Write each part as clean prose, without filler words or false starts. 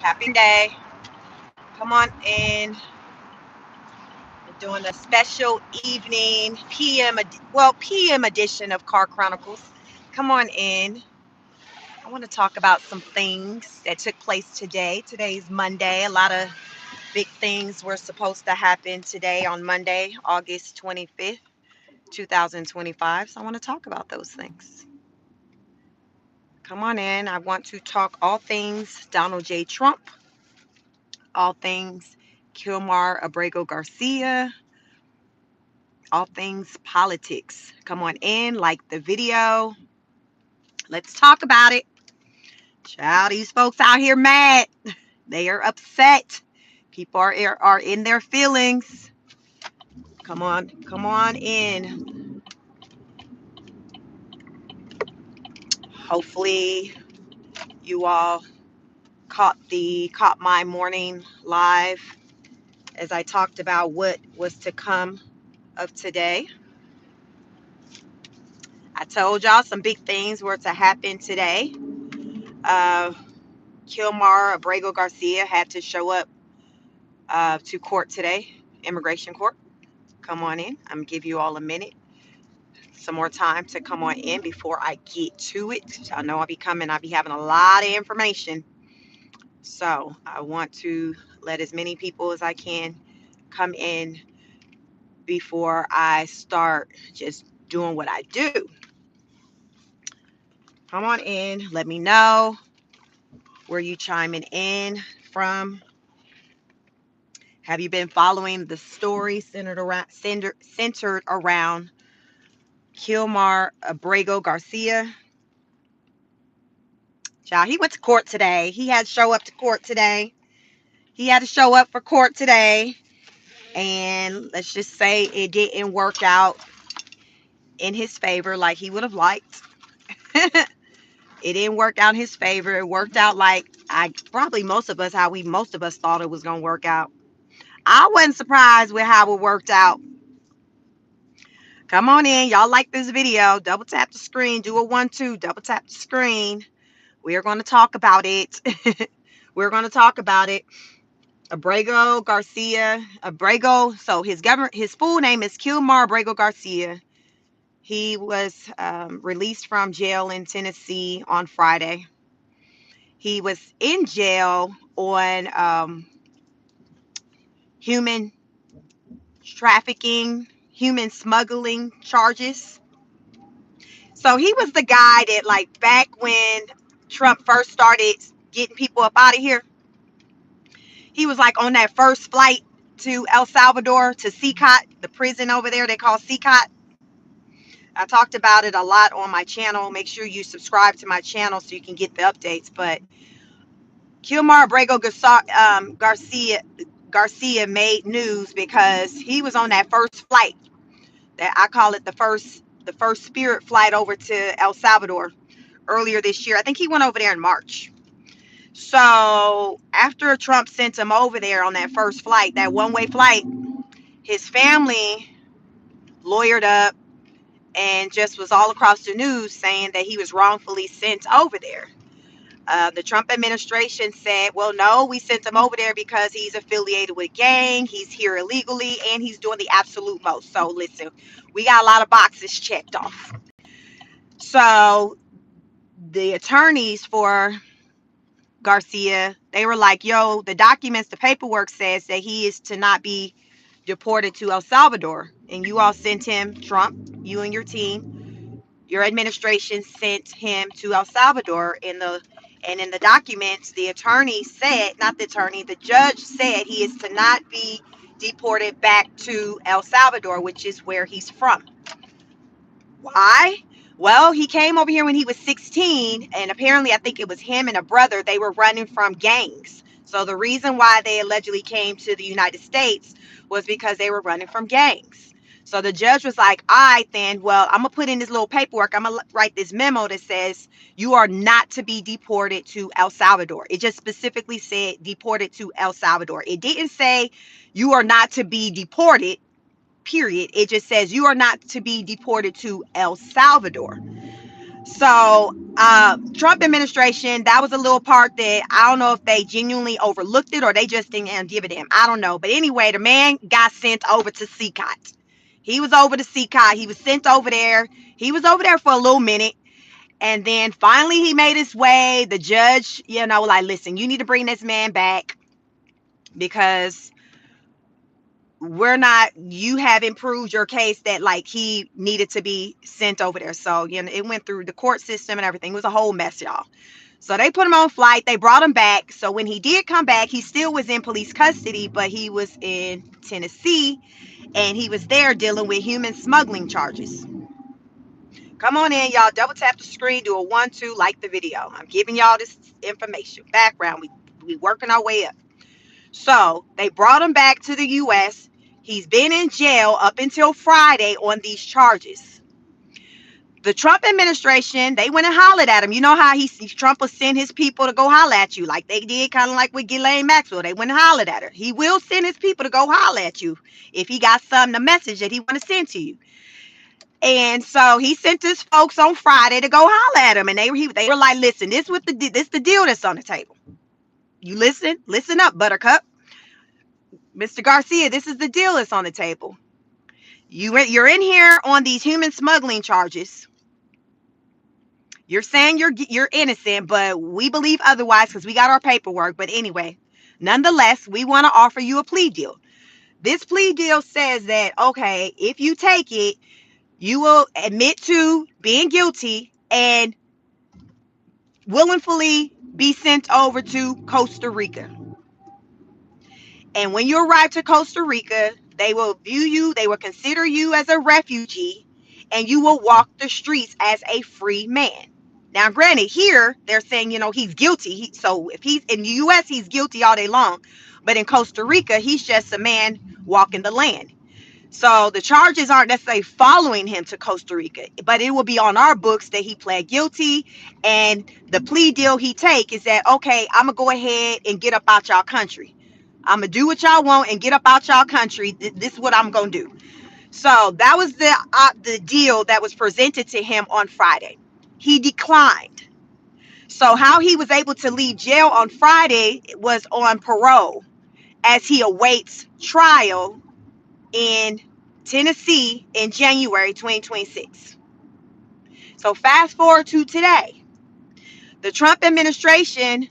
Happy day. Come on in. We're doing a special evening PM edition of Car Chronicles. Come on in. I want to talk about some things that took place today. Today's Monday. A lot of big things were supposed to happen today on Monday, August 25th, 2025. So I want to talk about those things. Come on in. I want to talk all things Donald J. Trump, all things Kilmar Abrego Garcia, all things politics. Come on in, like the video. Let's talk about it. Child, these folks out here mad. They are upset. People are in their feelings. Come on in. Hopefully you all caught my morning live as I talked about what was to come of today. I told y'all some big things were to happen today. Kilmar Abrego Garcia had to show up to court today, immigration court. Come on in. I'm gonna give you all a minute, some more time to come on in before I get to it. I know I'll be having a lot of information. So I want to let as many people as I can come in before I start just doing what I do. Come on in. Let me know where you chiming in from. Have you been following the story centered around Kilmar Abrego Garcia? Child, he went to court today. He had to show up to court today. He had to show up for court today. And let's just say it didn't work out in his favor like he would have liked. It didn't work out in his favor. It worked out like most of us thought it was going to work out. I wasn't surprised with how it worked out. Come on in. Y'all like this video. Double tap the screen. Do a 1-2. Double tap the screen. We're going to talk about it. We're going to talk about it. Abrego Garcia. So his full name is Kilmar Abrego Garcia. He was released from jail in Tennessee on Friday. He was in jail on human trafficking, human smuggling charges. So he was the guy that, like, back when Trump first started getting people up out of here, he was like on that first flight to El Salvador, to CCOT, the prison over there they call CCOT. I talked about it a lot on my channel. Make sure you subscribe to my channel so you can get the updates. But Kilmar Abrego Garcia made news because he was on that first flight. That I call it the first Spirit flight over to El Salvador earlier this year. I think he went over there in March. So after Trump sent him over there on that first flight, that one-way flight, his family lawyered up and just was all across the news saying that he was wrongfully sent over there. The Trump administration said, well, no, we sent him over there because he's affiliated with a gang, he's here illegally, and he's doing the absolute most. So listen, we got a lot of boxes checked off. So the attorneys for Garcia, they were like, yo, the documents, the paperwork says that he is to not be deported to El Salvador. And you all sent him, Trump, you and your team, your administration sent him to El Salvador. And in the documents, the judge said he is to not be deported back to El Salvador, which is where he's from. Why? Well, he came over here when he was 16, and apparently I think it was him and a brother. They were running from gangs. So the reason why they allegedly came to the United States was because they were running from gangs. So the judge was like, all right, then, well, I'm going to put in this little paperwork. I'm going to write this memo that says you are not to be deported to El Salvador. It just specifically said deported to El Salvador. It didn't say you are not to be deported, period. It just says you are not to be deported to El Salvador. So Trump administration, that was a little part that I don't know if they genuinely overlooked it or they just didn't give it him. I don't know. But anyway, the man got sent over to CCOT. He was over to CCOT. He was sent over there. He was over there for a little minute. And then finally he made his way. The judge, like, listen, you need to bring this man back because you haven't proved your case that like he needed to be sent over there. So, it went through the court system and everything. It was a whole mess, y'all. So they put him on flight. They brought him back. So when he did come back, he still was in police custody, but he was in Tennessee and he was there dealing with human smuggling charges. Come on in, y'all. Double tap the screen, do a 1-2, like the video. I'm giving y'all this information, background. We working our way up. So they brought him back to the U.S. He's been in jail up until Friday on these charges. The Trump administration, they went and hollered at him. You know how Trump will send his people to go holler at you, like they did kind of like with Ghislaine Maxwell. They went and hollered at her. He will send his people to go holler at you if he got something, a message that he want to send to you. And so he sent his folks on Friday to go holler at him, and they were like, "Listen, this the deal that's on the table. You listen up, Buttercup, Mr. Garcia. This is the deal that's on the table. You're in here on these human smuggling charges. You're saying you're innocent, but we believe otherwise because we got our paperwork. But anyway, nonetheless, we want to offer you a plea deal. This plea deal says that, okay, if you take it, you will admit to being guilty and willingly be sent over to Costa Rica. And when you arrive to Costa Rica, they will view you, they will consider you as a refugee, and you will walk the streets as a free man. Now, granted, here they're saying, he's guilty. So if he's in the U.S., he's guilty all day long. But in Costa Rica, he's just a man walking the land. So the charges aren't necessarily following him to Costa Rica, but it will be on our books that he pled guilty. And the plea deal he take is that, okay, I'm going to go ahead and get up out y'all country. I'm going to do what y'all want and get up out y'all country. This is what I'm going to do. So that was the deal that was presented to him on Friday. He declined. So how he was able to leave jail on Friday was on parole as he awaits trial in Tennessee in January 2026. So fast forward to today. The Trump administration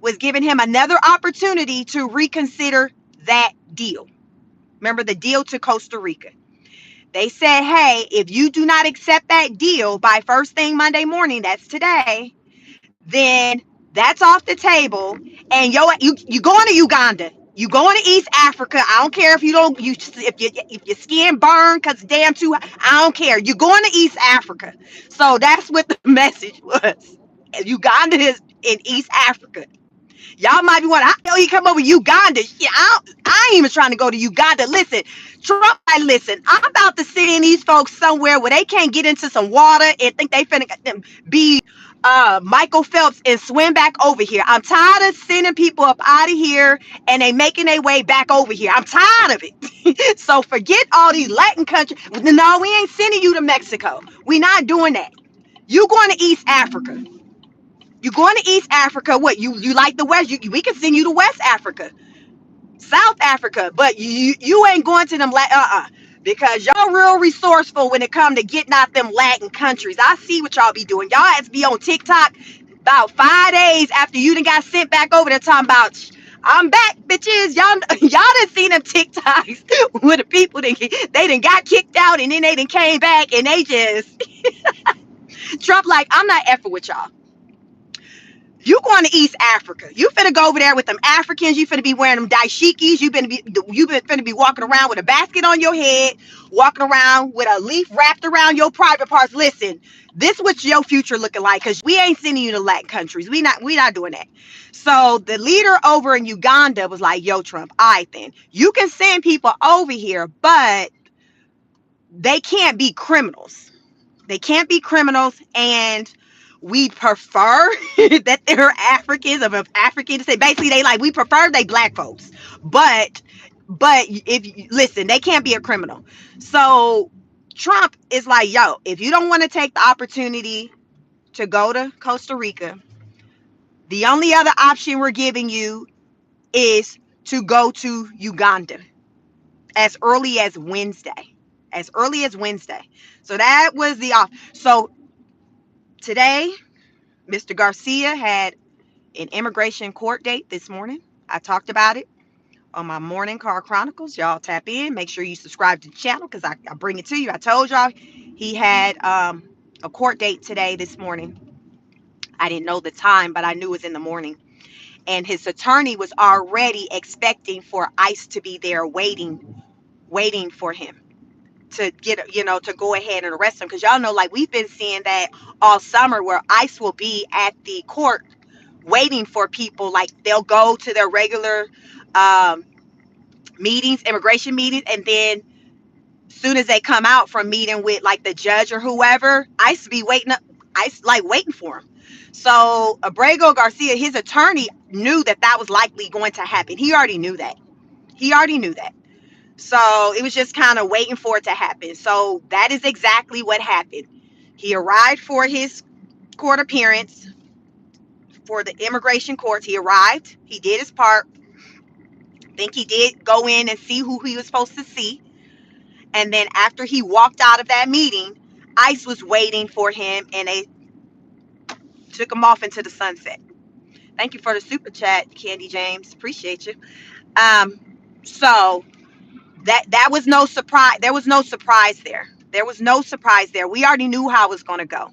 was giving him another opportunity to reconsider that deal. Remember the deal to Costa Rica. They said, hey, if you do not accept that deal by first thing Monday morning, that's today, then that's off the table. And you going to Uganda. You going to East Africa. I don't care if if your skin burned because damn too. I don't care. You're going to East Africa. So that's what the message was. Uganda is in East Africa. Y'all might be wondering, how you come over Uganda? Yeah, I ain't even trying to go to Uganda. Listen, Trump, listen, I'm about to send these folks somewhere where they can't get into some water and think they finna be Michael Phelps and swim back over here. I'm tired of sending people up out of here and they making their way back over here. I'm tired of it. So forget all these Latin countries. No, we ain't sending you to Mexico. We're not doing that. You going to East Africa. You're going to East Africa. What, you like the West? We can send you to West Africa, South Africa, but you ain't going to them because y'all real resourceful when it come to getting out them Latin countries. I see what y'all be doing. Y'all has to be on TikTok about 5 days after you done got sent back over there talking about I'm back, bitches. Y'all done seen them TikToks with the people they done got kicked out and then they done came back and they just Trump like, I'm not effing with y'all. You going to East Africa. You finna go over there with them Africans. You finna be wearing them dashikis. You finna be walking around with a basket on your head, walking around with a leaf wrapped around your private parts. Listen, this what your future looking like because we ain't sending you to Latin countries. We not doing that. So the leader over in Uganda was like, yo, Trump, all right then. You can send people over here, but they can't be criminals. They can't be criminals, and we prefer that they're Africans of African descent. Basically, we prefer they black folks. But if listen, they can't be a criminal. So Trump is like, yo, if you don't want to take the opportunity to go to Costa Rica. The only other option we're giving you is to go to Uganda as early as Wednesday. As early as Wednesday. So that was the off. So today, Mr. Garcia had an immigration court date this morning. I talked about it on my Morning Car Chronicles. Y'all tap in. Make sure you subscribe to the channel because I bring it to you. I told y'all he had a court date today this morning. I didn't know the time, but I knew it was in the morning. And his attorney was already expecting for ICE to be there waiting for him to get, to go ahead and arrest him. Because y'all know, like, we've been seeing that all summer where ICE will be at the court waiting for people. Like, they'll go to their regular meetings, immigration meetings, and then soon as they come out from meeting with like the judge or whoever, ICE be waiting for him. So Abrego Garcia, his attorney, knew that that was likely going to happen. He already knew that. So it was just kind of waiting for it to happen. So that is exactly what happened. He arrived for his court appearance for the immigration courts. He arrived. He did his part. I think he did go in and see who he was supposed to see. And then after he walked out of that meeting, ICE was waiting for him and they took him off into the sunset. Thank you for the super chat, Candy James. Appreciate you. So that was no surprise. There was no surprise there. There was no surprise there. We already knew how it was going to go.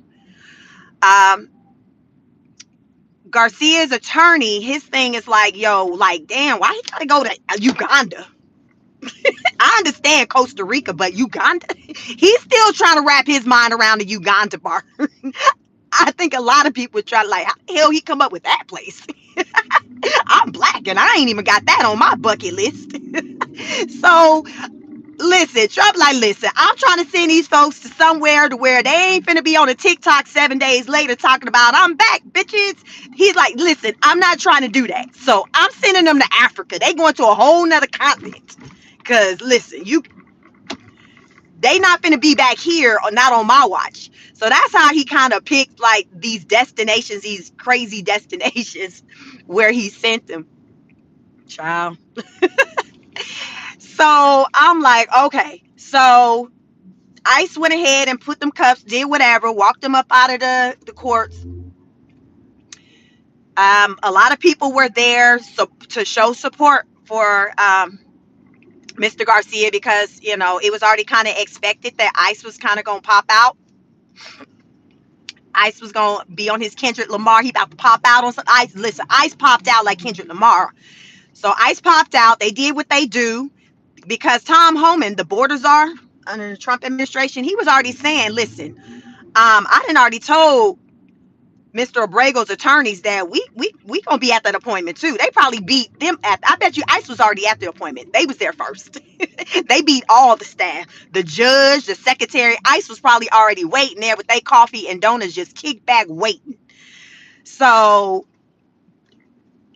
Garcia's attorney, his thing is like, yo, like, damn, why he gotta go to Uganda? I understand Costa Rica, but Uganda? He's still trying to wrap his mind around the Uganda part. I think a lot of people try to, like, how the hell he come up with that place? I'm black and I ain't even got that on my bucket list. So listen, Trump like, listen, I'm trying to send these folks to somewhere to where they ain't finna be on a TikTok 7 days later talking about I'm back, bitches. He's like, listen, I'm not trying to do that. So I'm sending them to Africa. They going to a whole nother continent. Cause listen, they not finna be back here or not on my watch. So that's how he kind of picked like these destinations, these crazy destinations where he sent them. Child. So I'm like, okay. So ICE went ahead and put them cuffs, did whatever, walked them up out of the courts. A lot of people were there to show support for Mr. Garcia because, it was already kind of expected that ICE was kind of going to pop out. ICE was going to be on his Kendrick Lamar. He about to pop out on some ICE. Listen, ICE popped out like Kendrick Lamar. So ICE popped out. They did what they do because Tom Homan, the border czar under the Trump administration, he was already saying, listen, I done already told Mr. Abrego's attorneys that we gonna be at that appointment too. They probably beat them I bet you ICE was already at the appointment. They was there first. They beat all the staff, the judge, the secretary. ICE was probably already waiting there with their coffee and donuts, just kicked back waiting. So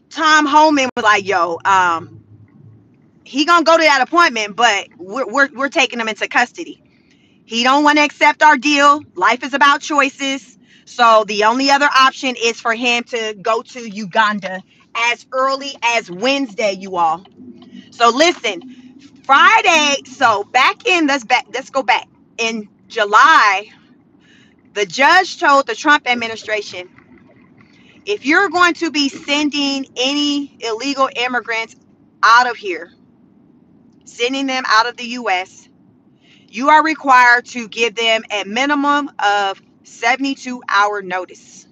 Tom Homan was like, yo, he gonna go to that appointment, but we're taking him into custody. He don't want to accept our deal. Life is about choices. So the only other option is for him to go to Uganda as early as Wednesday, you all. So listen, Friday. So let's go back. In July, the judge told the Trump administration, if you're going to be sending any illegal immigrants out of here, sending them out of the U.S., you are required to give them a minimum of 72-hour notice.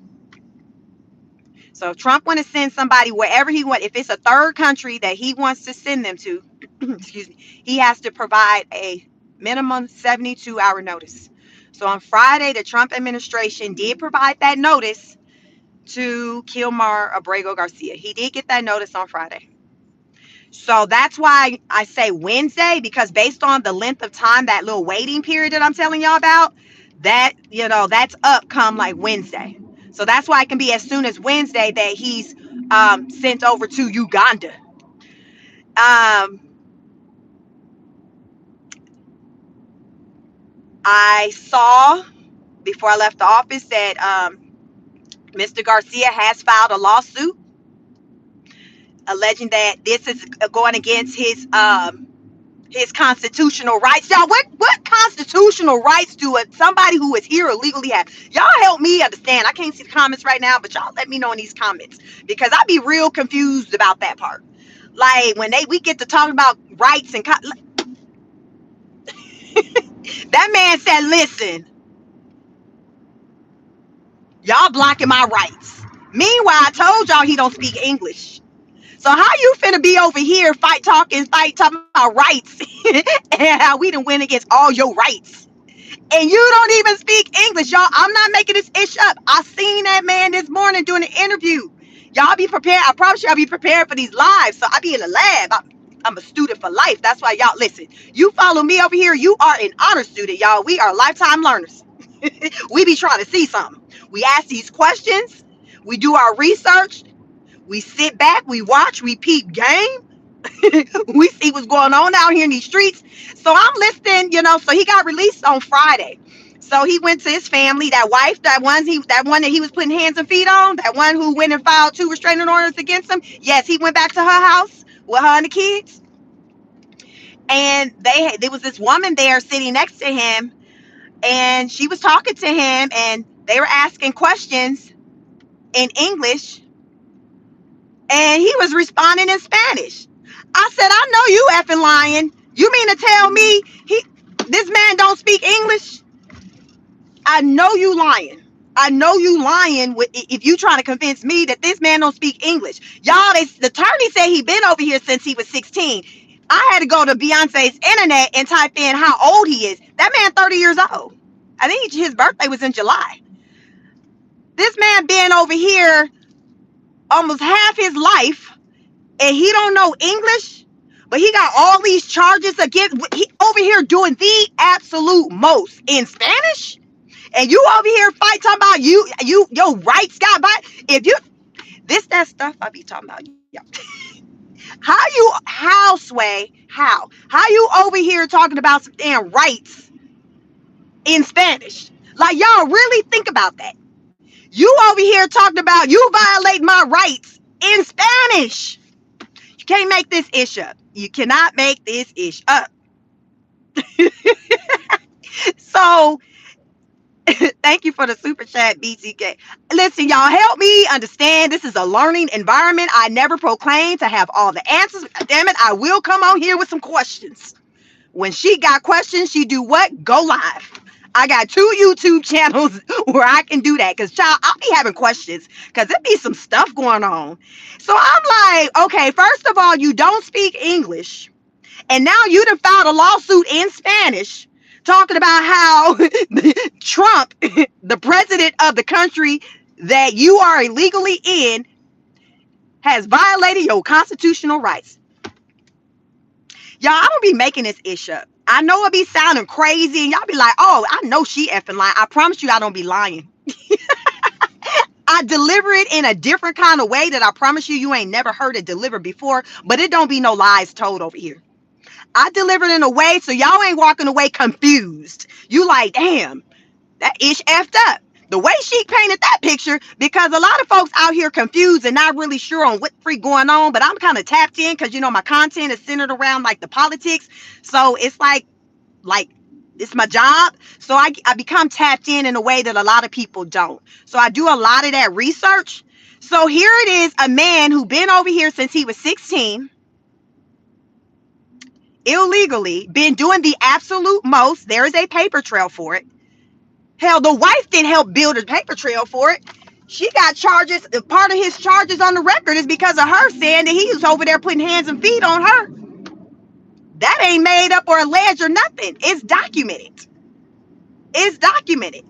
So if Trump want to send somebody wherever he wants, if it's a third country that he wants to send them to, excuse me, he has to provide a minimum 72-hour notice. So on Friday, the Trump administration did provide that notice to Kilmar Abrego Garcia. He did get that notice on Friday. So that's why I say Wednesday, because based on the length of time, that little waiting period that I'm telling y'all about, that, that's up come like Wednesday. So that's why it can be as soon as Wednesday that he's sent over to Uganda. I saw before I left the office that Mr. Garcia has filed a lawsuit alleging that this is going against his constitutional rights. Y'all, what constitutional rights do somebody who is here illegally have? Y'all help me understand. I can't see the comments right now, but y'all let me know in these comments, because I be real confused about that part. Like when we get to talking about rights and that man said, listen, y'all blocking my rights. Meanwhile, I told y'all he don't speak English. So how you finna be over here talking about rights and how we done win against all your rights? And you don't even speak English, y'all. I'm not making this ish up. I seen that man this morning doing an interview. Y'all be prepared. I promise y'all be prepared for these lives. So I be in the lab. I'm a student for life. That's why y'all listen. You follow me over here. You are an honor student, y'all. We are lifetime learners. We be trying to see something. We ask these questions. We do our research. We sit back. We watch. We peep game. We see what's going on out here in these streets. So I'm listening, so he got released on Friday. So he went to his family, that wife, that one that he was putting hands and feet on, that one who went and filed 2 restraining orders against him. Yes, he went back to her house with her and the kids. And there was this woman there sitting next to him, and she was talking to him, and they were asking questions in English, and he was responding in Spanish. I said, I know you effing lying. You mean to tell me this man don't speak English? I know you lying. I know you lying if you trying to convince me that this man don't speak English. Y'all, the attorney said he been over here since he was 16. I had to go to Beyonce's internet and type in how old he is. That man 30 years old. I think his birthday was in July. This man been over here almost half his life, and he don't know English, but he got all these charges against. He over here doing the absolute most in Spanish, and you over here talking about your rights got by. If you that stuff I be talking about, yeah. How Sway, how you over here talking about some damn rights in Spanish? Like, y'all really think about that. You over here talking about you violate my rights in Spanish. You can't make this ish up. You cannot make this ish up. So, thank you for the super chat, BTK. Listen, y'all, help me understand. This is a learning environment. I never proclaim to have all the answers. Damn it, I will come on here with some questions. When she got questions, she do what? Go live. I got 2 YouTube channels where I can do that. Because, child, I'll be having questions. Because there be some stuff going on. So I'm like, okay, first of all, you don't speak English. And now you done filed a lawsuit in Spanish talking about how Trump, the president of the country that you are illegally in, has violated your constitutional rights. Y'all, I don't be making this ish up. I know it be sounding crazy, and y'all be like, oh, I know she effing lying. I promise you I don't be lying. I deliver it in a different kind of way that I promise you ain't never heard it delivered before, but it don't be no lies told over here. I deliver it in a way so y'all ain't walking away confused. You like, damn, that ish effed up. The way she painted that picture, because a lot of folks out here confused and not really sure on what freak going on, but I'm kind of tapped in because, my content is centered around like the politics. So it's like it's my job. So I become tapped in a way that a lot of people don't. So I do a lot of that research. So here it is, a man who been over here since he was 16, illegally, been doing the absolute most. There is a paper trail for it. Hell, the wife didn't help build a paper trail for it. She got charges. Part of his charges on the record is because of her saying that he was over there putting hands and feet on her. That ain't made up or alleged or nothing. It's documented. It's documented.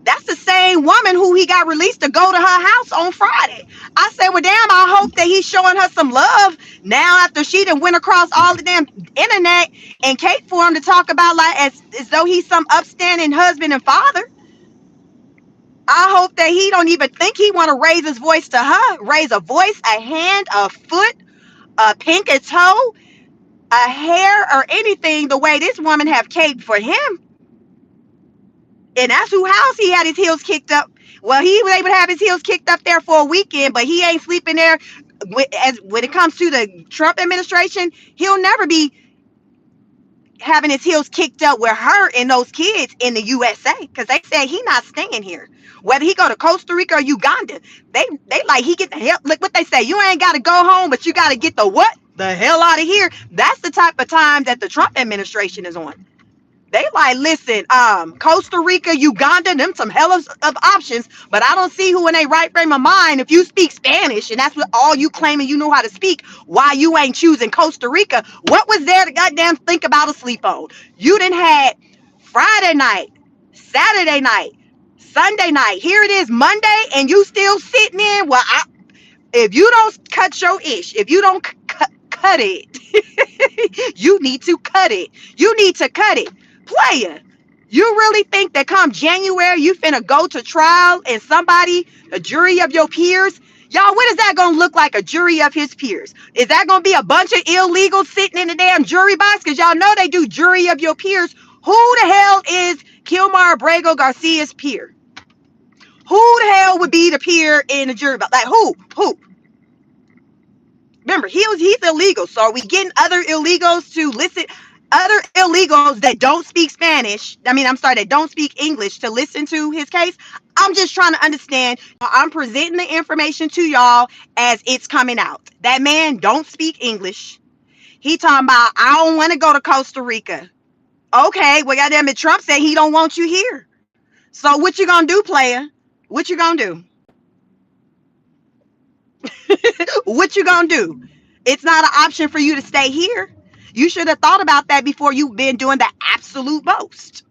That's the same woman who he got released to go to her house on Friday. I said, well, damn, I hope that he's showing her some love now after she done went across all the damn internet and Kate for him to talk about like as though he's some upstanding husband and father. I hope that he don't even think he want to raise his voice to her. Raise a voice, a hand, a foot, a pinky toe, a hair, or anything the way this woman have caped for him. And that's whose house he had his heels kicked up Well, he was able to have his heels kicked up there for a weekend, but he ain't sleeping there. As when it comes to the Trump administration, he'll never be having his heels kicked up with her and those kids in the USA, because they said he not staying here. Whether he go to Costa Rica or Uganda, they like he get the hell. Look what they say. You ain't got to go home, but you got to get the hell out of here. That's the type of time that the Trump administration is on. They like, listen, Costa Rica, Uganda, them some hell of options, but I don't see who in a right frame of mind, if you speak Spanish and that's what all you claiming you know how to speak, why you ain't choosing Costa Rica. What was there to goddamn think about or sleep on? You done had Friday night, Saturday night, Sunday night. Here it is Monday, and you still sitting in. Well, if you don't cut your ish, if you don't cut it, you need to cut it. You need to cut it. Player, you really think that come January you finna go to trial and somebody, a jury of your peers? Y'all, what is that gonna look like, a jury of his peers? Is that gonna be a bunch of illegals sitting in the damn jury box? Because y'all know they do jury of your peers. Who the hell is Kilmar Abrego Garcia's peer? Who the hell would be the peer in the jury box? Like who? Who? Remember, he's illegal. So are we getting other illegals to listen? Other illegals that don't speak Spanish, I'm sorry, that don't speak English to listen to his case? I'm just trying to understand. I'm presenting the information to y'all as it's coming out. That man don't speak English. He talking about, I don't want to go to Costa Rica. Okay, well, goddamn it, Trump said he don't want you here. So what you gonna do, player? What you gonna do? What you gonna do? It's not an option for you to stay here. You should have thought about that before you've been doing the absolute most.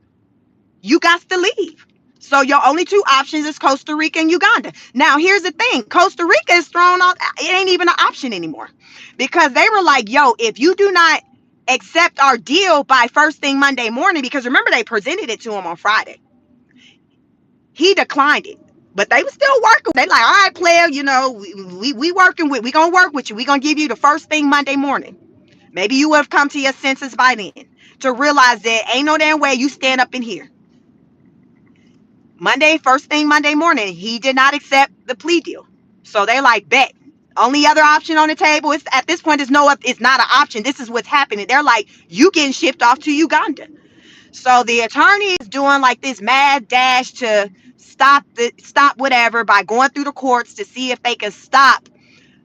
You got to leave. So your only two options is Costa Rica and Uganda. Now, here's the thing. Costa Rica is thrown out. It ain't even an option anymore, because they were like, yo, if you do not accept our deal by first thing Monday morning, because remember, they presented it to him on Friday. He declined it. But they were still working. They like, all right, player, we working with, we gonna work with you. We gonna give you the first thing Monday morning. Maybe you would have come to your senses by then to realize that ain't no damn way you stand up in here. First thing Monday morning, he did not accept the plea deal. So they're like, bet. Only other option on the table is, at this point, it's not an option. This is what's happening. They're like, you getting shipped off to Uganda. So the attorney is doing like this mad dash to stop whatever by going through the courts to see if they can stop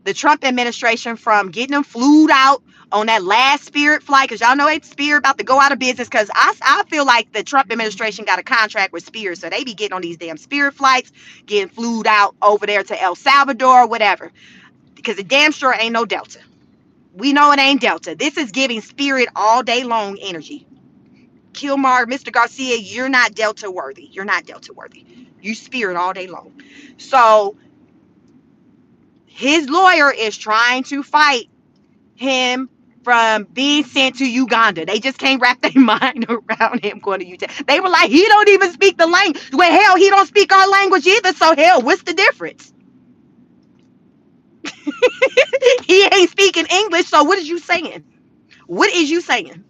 the Trump administration from getting them flued out on that last Spirit flight, because y'all know Spirit about to go out of business, because I feel like the Trump administration got a contract with Spirit, so they be getting on these damn Spirit flights, getting flued out over there to El Salvador or whatever, because the damn sure ain't no Delta. We know it ain't Delta. This is giving Spirit all day long energy. Kilmar, Mr. Garcia, you're not Delta worthy. You're not Delta worthy. You Spirit all day long. So his lawyer is trying to fight him from being sent to Uganda. They just can't wrap their mind around him going to Uganda. They were like, he don't even speak the language. Well, hell, he don't speak our language either. So hell, what's the difference? He ain't speaking English. So what is you saying? What is you saying?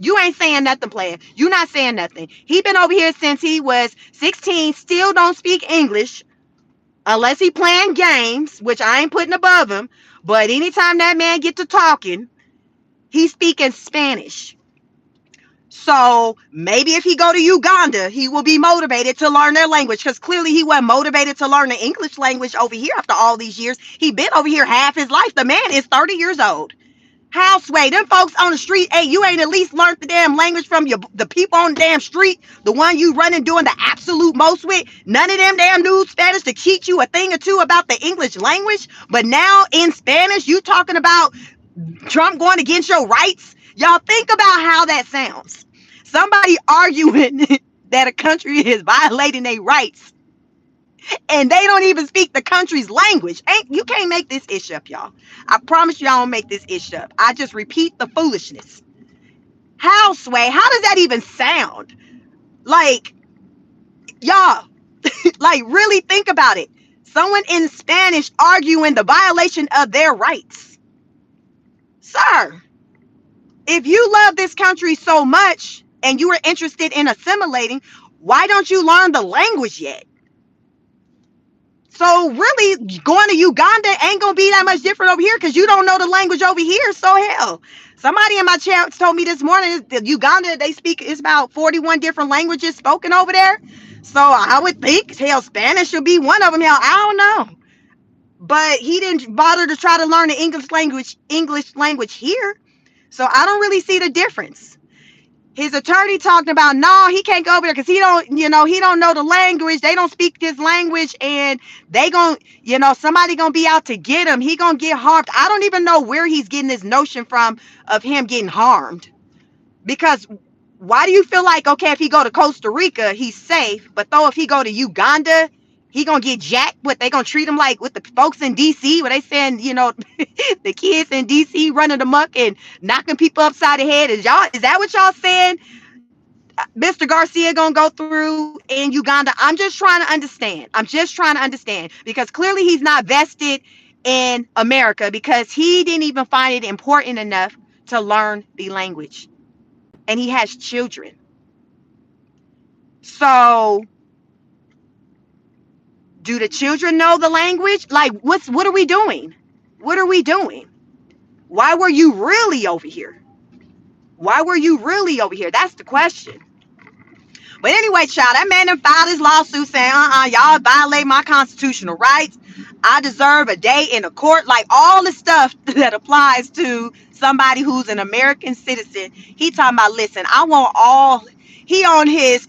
You ain't saying nothing, player. You not saying nothing. He been over here since he was 16, still don't speak English unless he playing games, which I ain't putting above him. But anytime that man get to talking, he's speaking Spanish. So maybe if he go to Uganda, he will be motivated to learn their language, because clearly he wasn't motivated to learn the English language over here after all these years. He been over here half his life. The man is 30 years old. Houseway, them folks on the street, hey, you ain't at least learned the damn language from the people on the damn street, the one you running doing the absolute most with. None of them damn knew Spanish to teach you a thing or two about the English language. But now in Spanish, you talking about Trump going against your rights? Y'all think about how that sounds. Somebody arguing that a country is violating their rights, and they don't even speak the country's language. You can't make this ish up, y'all. I promise you I don't make this ish up. I just repeat the foolishness. Houseway, how does that even sound? Like, y'all, like, really think about it. Someone in Spanish arguing the violation of their rights. Sir, if you love this country so much and you are interested in assimilating, why don't you learn the language yet? So really, going to Uganda ain't gonna be that much different over here because you don't know the language over here. So hell, somebody in my chat told me this morning that Uganda they speak it's about 41 different languages spoken over there. So I would think hell Spanish should be one of them. Hell, I don't know, but he didn't bother to try to learn the English language here. So I don't really see the difference. His attorney talked about no, he can't go over there because he don't know the language. They don't speak this language, and they gon' somebody gonna be out to get him. He gonna get harmed. I don't even know where he's getting this notion from of him getting harmed. Because why do you feel like okay if he go to Costa Rica he's safe, but though if he go to Uganda he gonna get jacked? What they gonna treat him like with the folks in DC where they saying the kids in DC running amok and knocking people upside the head? Is that what y'all saying Mr. Garcia gonna go through in Uganda? I'm just trying to understand. Because clearly he's not vested in America because he didn't even find it important enough to learn the language. And he has children. So do the children know the language? Like what are we doing? What are we doing? Why were you really over here? That's the question. But anyway, child, that man done filed his lawsuit saying, y'all violate my constitutional rights. I deserve a day in a court. Like all the stuff that applies to somebody who's an American citizen. He talking about, listen, I want all. He on his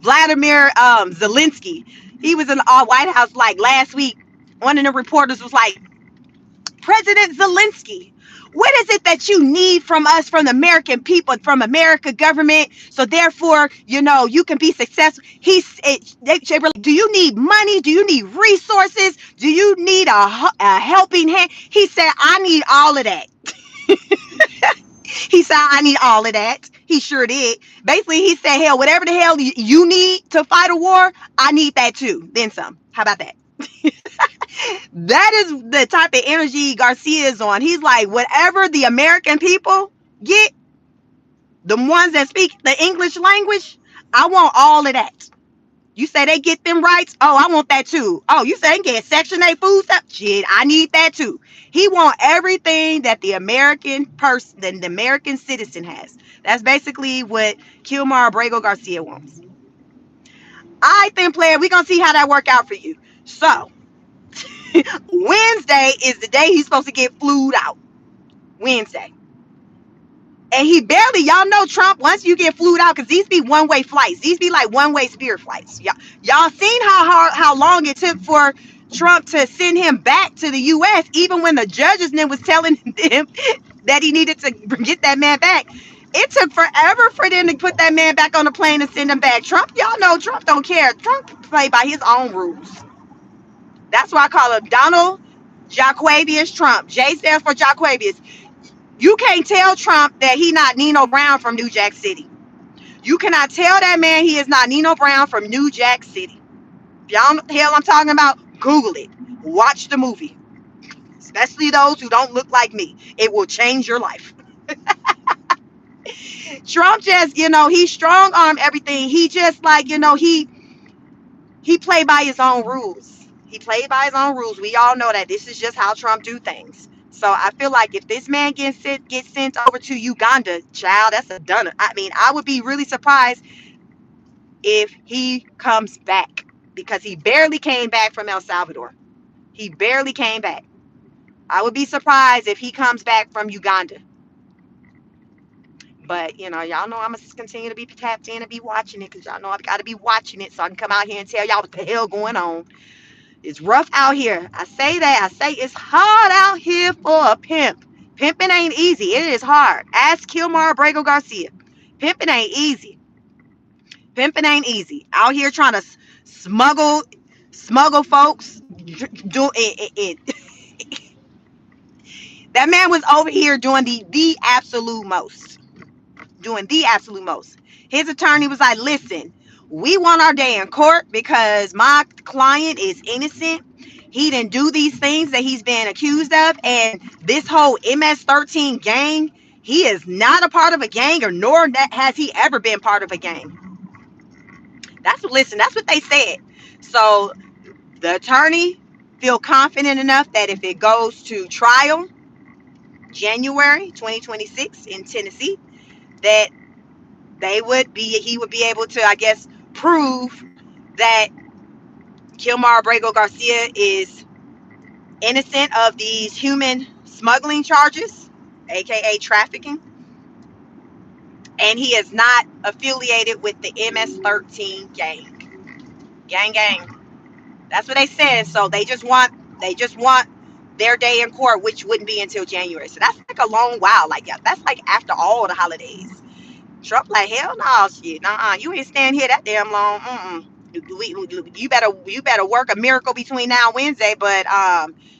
Vladimir Zelensky. He was in the White House like last week. One of the reporters was like, President Zelensky, what is it that you need from us, from the American people, from America government, so therefore, you can be successful? They were like, do you need money? Do you need resources? Do you need a helping hand? He said, I need all of that. He said, I need all of that. He sure did. Basically, he said, hell, whatever the hell you need to fight a war, I need that too. Then some. How about that? That is the type of energy Garcia is on. He's like, whatever the American people get, the ones that speak the English language, I want all of that. You say they get them rights? Oh, I want that too. Oh, you say they get Section 8 food stuff? Shit, I need that too. He want everything that the American person, the American citizen has. That's basically what Kilmar Abrego Garcia wants. I think, player, we're going to see how that work out for you. So, Wednesday is the day he's supposed to get flued out. Wednesday. And he barely, y'all know Trump, once you get flued out, because these be one-way flights. These be like one-way Spirit flights. Y'all seen how long it took for Trump to send him back to the U.S., even when the judges then was telling him that he needed to get that man back. It took forever for them to put that man back on the plane and send him back. Trump, y'all know Trump don't care. Trump play by his own rules. That's why I call him Donald Jaquavius Trump. J stands for Jaquavius. You can't tell Trump that he not Nino Brown from New Jack City. You cannot tell that man he is not Nino Brown from New Jack City. If y'all know what the hell I'm talking about, Google it. Watch the movie. Especially those who don't look like me. It will change your life. Trump just, he strong-armed everything. He just like, he played by his own rules. He played by his own rules. We all know that. This is just how Trump do things. So I feel like if this man gets sent over to Uganda, child, that's a done. I mean, I would be really surprised if he comes back because he barely came back from El Salvador. He barely came back. I would be surprised if he comes back from Uganda. But, y'all know I'm going to continue to be tapped in and be watching it because y'all know I've got to be watching it so I can come out here and tell y'all what the hell going on. It's rough out here. I say that. I say it's hard out here for a pimp. Pimping ain't easy. It is hard. Ask Kilmar Abrego Garcia. Pimping ain't easy. Pimping ain't easy. Out here trying to smuggle folks. Do it. That man was over here doing the absolute most. Doing the absolute most. His attorney was like, listen, we want our day in court because my client is innocent. He didn't do these things that he's been accused of. And this whole MS-13 gang, he is not a part of a gang, or nor has he ever been part of a gang. That's what they said. So The attorney feel confident enough that if it goes to trial January 2026 in Tennessee, that he would be able to, I guess, prove that Kilmar Abrego Garcia is innocent of these human smuggling charges, aka trafficking, and he is not affiliated with the MS-13 gang. Gang. That's what they said. So they just want their day in court, which wouldn't be until January. So that's like a long while. Like, yeah, that's like after all the holidays. Trump like, hell no, shit, nah, you ain't stand here that damn long. You better work a miracle between now and Wednesday, but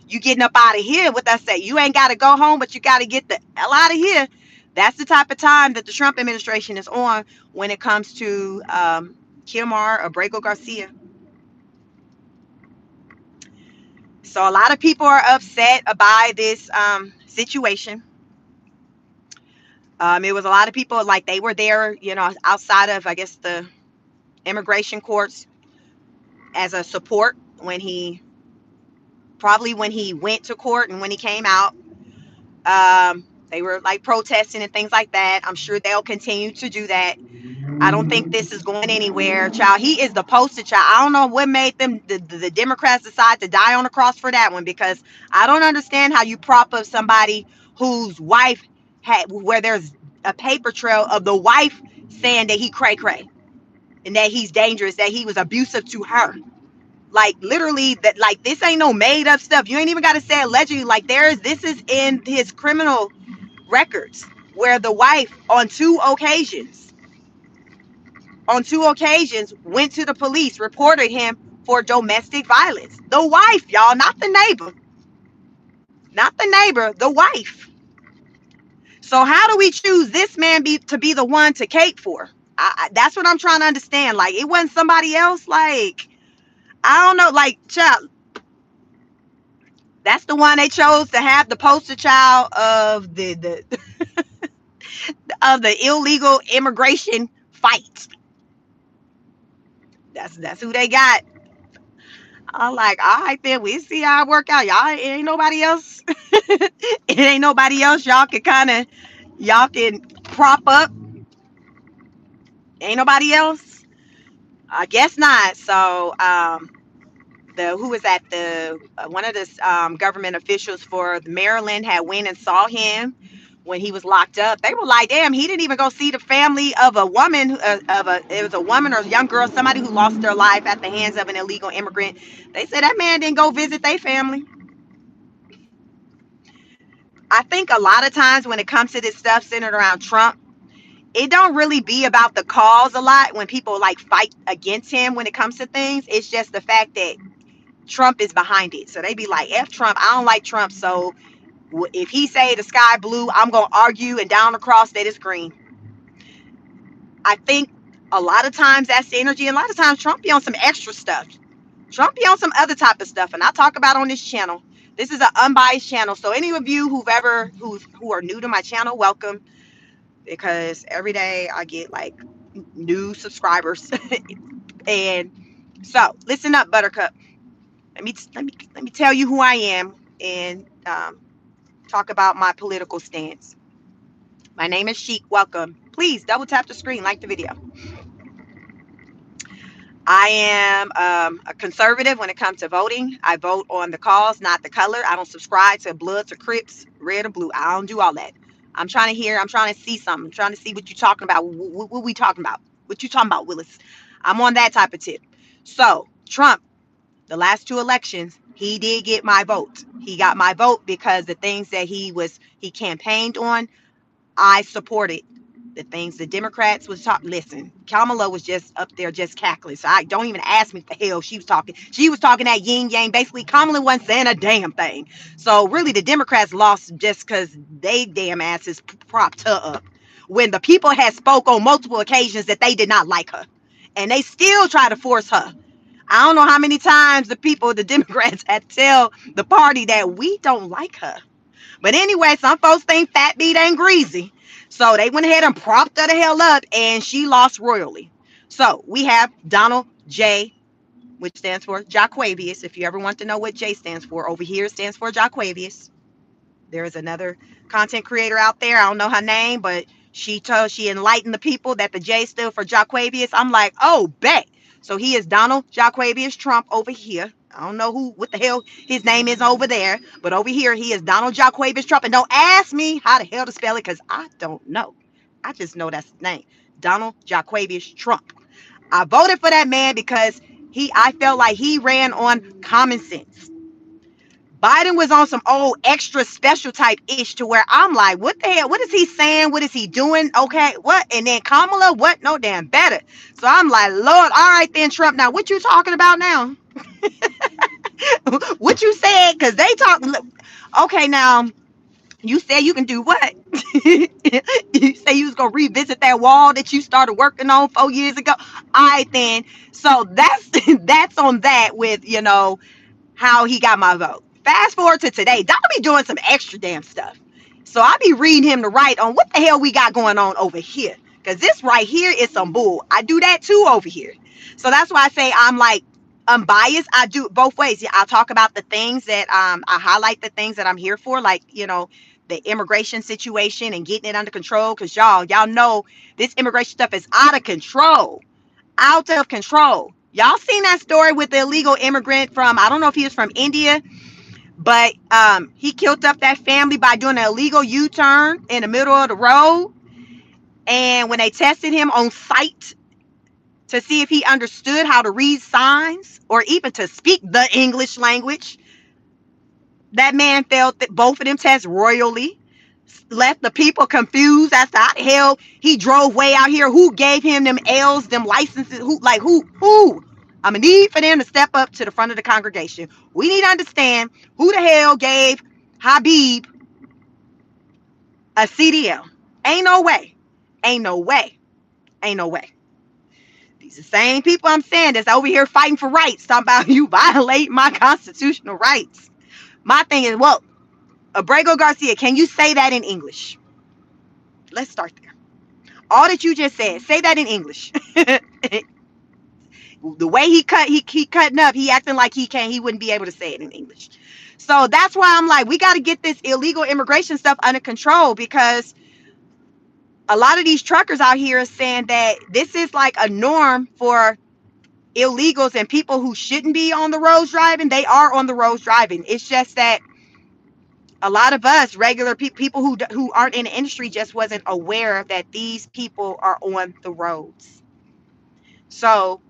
you getting up out of here. What that say? You ain't got to go home, but you got to get the hell out of here. That's the type of time that the Trump administration is on when it comes to Kilmar Abrego Garcia. So a lot of people are upset by this situation. It was a lot of people, like, they were there, outside of, I guess, the immigration courts as a support when he went to court and when he came out. They were like protesting and things like that. I'm sure they'll continue to do that. I don't think this is going anywhere, child. He is the poster child. I don't know what made them, the Democrats, decide to die on the cross for that one, because I don't understand how you prop up somebody whose wife where there's a paper trail of the wife saying that he cray cray and that he's dangerous, that he was abusive to her. Like, literally, that, like, this ain't no made up stuff. You ain't even got to say allegedly. Like, this is in his criminal records, where the wife on two occasions went to the police, reported him for domestic violence. The wife, y'all, not the neighbor. Not the neighbor, the wife. So how do we choose this man to be the one to cape for? That's what I'm trying to understand. Like, it wasn't somebody else. Like, I don't know. Like, child, that's the one they chose to have the poster child of the of the illegal immigration fight. That's who they got. I'm like, all right, then, we see how it work out. Y'all, it ain't nobody else. It ain't nobody else y'all can prop up. Ain't nobody else. I guess not. So who was that? The one of the government officials for Maryland had went and saw him when he was locked up. They were like, damn, he didn't even go see the family of a woman, it was a woman or a young girl, somebody who lost their life at the hands of an illegal immigrant. They said that man didn't go visit their family. I think a lot of times when it comes to this stuff centered around Trump, it don't really be about the cause a lot when people like fight against him when it comes to things. It's just the fact that Trump is behind it. So they be like, F Trump, I don't like Trump. So if he say the sky blue, I'm going to argue and down across that it's green. I think a lot of times that's the energy. And a lot of times Trump be on some extra stuff. Trump be on some other type of stuff. And I talk about on this channel. This is an unbiased channel. So any of you who are new to my channel, welcome. Because every day I get like new subscribers. And so listen up, Buttercup. Let me tell you who I am and talk about my political stance. My name is Sheik. Welcome. Please double tap the screen, like the video. I am a conservative when it comes to voting. I vote on the cause, not the color. I don't subscribe to Bloods or Crips, red or blue. I don't do all that. I'm trying to see something. I'm trying to see what you're talking about. What we talking about? What you talking about, Willis? I'm on that type of tip. So Trump, the last two elections, he did get my vote. He got my vote because the things that he campaigned on, I supported. The things the Democrats was talking. Listen, Kamala was just up there just cackling. So I don't even ask me what the hell she was talking. She was talking that yin yang. Basically, Kamala wasn't saying a damn thing. So really, the Democrats lost just because they damn asses propped her up. When the people had spoke on multiple occasions that they did not like her, and they still try to force her. I don't know how many times the Democrats had to tell the party that we don't like her. But anyway, some folks think fat meat ain't greasy. So they went ahead and propped her the hell up, and she lost royally. So we have Donald J. which stands for Jaquavius. If you ever want to know what J stands for, over here it stands for Jaquavius. There is another content creator out there. I don't know her name, but she enlightened the people that the J stood for Jaquavius. I'm like, oh, bet. So he is Donald Jaquavius Trump over here. I don't know what the hell his name is over there, but over here he is Donald Jaquavius Trump. And don't ask me how the hell to spell it, because I don't know. I just know that's his name, Donald Jaquavius Trump. I voted for that man because I felt like he ran on common sense. Biden was on some old extra special type ish to where I'm like, what the hell? What is he saying? What is he doing? Okay, what? And then Kamala, what? No damn better. So I'm like, Lord, all right then, Trump. Now, what you talking about now? What you said? Because they talk. Okay, now, you said you can do what? You say you was going to revisit that wall that you started working on 4 years ago. All right then. So that's on that with, how he got my vote. Fast forward to today, Donald be doing some extra damn stuff. So I be reading him to write on what the hell we got going on over here. Because this right here is some bull. I do that too over here. So that's why I say I'm like unbiased. I do it both ways. Yeah, I talk about the things that I highlight the things that I'm here for, like, the immigration situation and getting it under control. Because y'all know this immigration stuff is out of control. Out of control. Y'all seen that story with the illegal immigrant from, I don't know if he was from India, but he killed up that family by doing an illegal U-turn in the middle of the road. And when they tested him on site to see if he understood how to read signs or even to speak the English language, that man failed both of them tests royally. Left the people confused as to how the hell he drove way out here. Who gave him them L's, them licenses? Who? I'm gonna need for them to step up to the front of the congregation. We need to understand who the hell gave Habib a CDL. Ain't no way. Ain't no way. Ain't no way. These are the same people I'm saying that's over here fighting for rights, talking about you violate my constitutional rights. My thing is, well, Abrego Garcia, can you say that in English? Let's start there. All that you just said, say that in English. The way he cutting up, he acting like he wouldn't be able to say it in English. So that's why I'm like, we got to get this illegal immigration stuff under control, because a lot of these truckers out here are saying that this is like a norm for illegals and people who shouldn't be on the roads driving. They are on the roads driving. It's just that a lot of us regular people who aren't in the industry just wasn't aware that these people are on the roads. So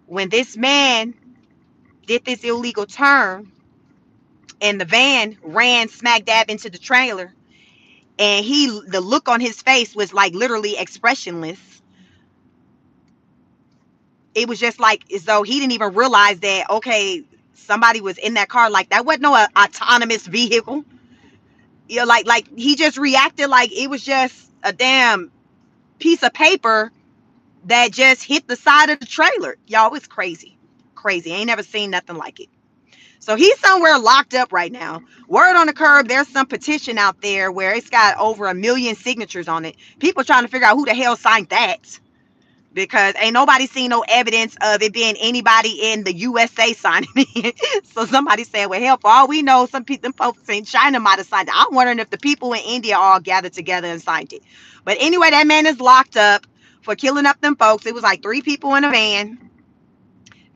when this man did this illegal turn and the van ran smack dab into the trailer, and the look on his face was like literally expressionless. It was just like as though he didn't even realize that, okay, somebody was in that car. Like, that wasn't no autonomous vehicle. Like he just reacted like it was just a damn piece of paper that just hit the side of the trailer. Y'all, it's crazy. Crazy. I ain't never seen nothing like it. So he's somewhere locked up right now. Word on the curb, there's some petition out there where it's got over 1 million signatures on it. People trying to figure out who the hell signed that, because ain't nobody seen no evidence of it being anybody in the USA signing it. So somebody said, well, hell, for all we know, some people, them folks in China might have signed it. I'm wondering if the people in India all gathered together and signed it. But anyway, that man is locked up for killing up them folks. It was like 3 people in a van.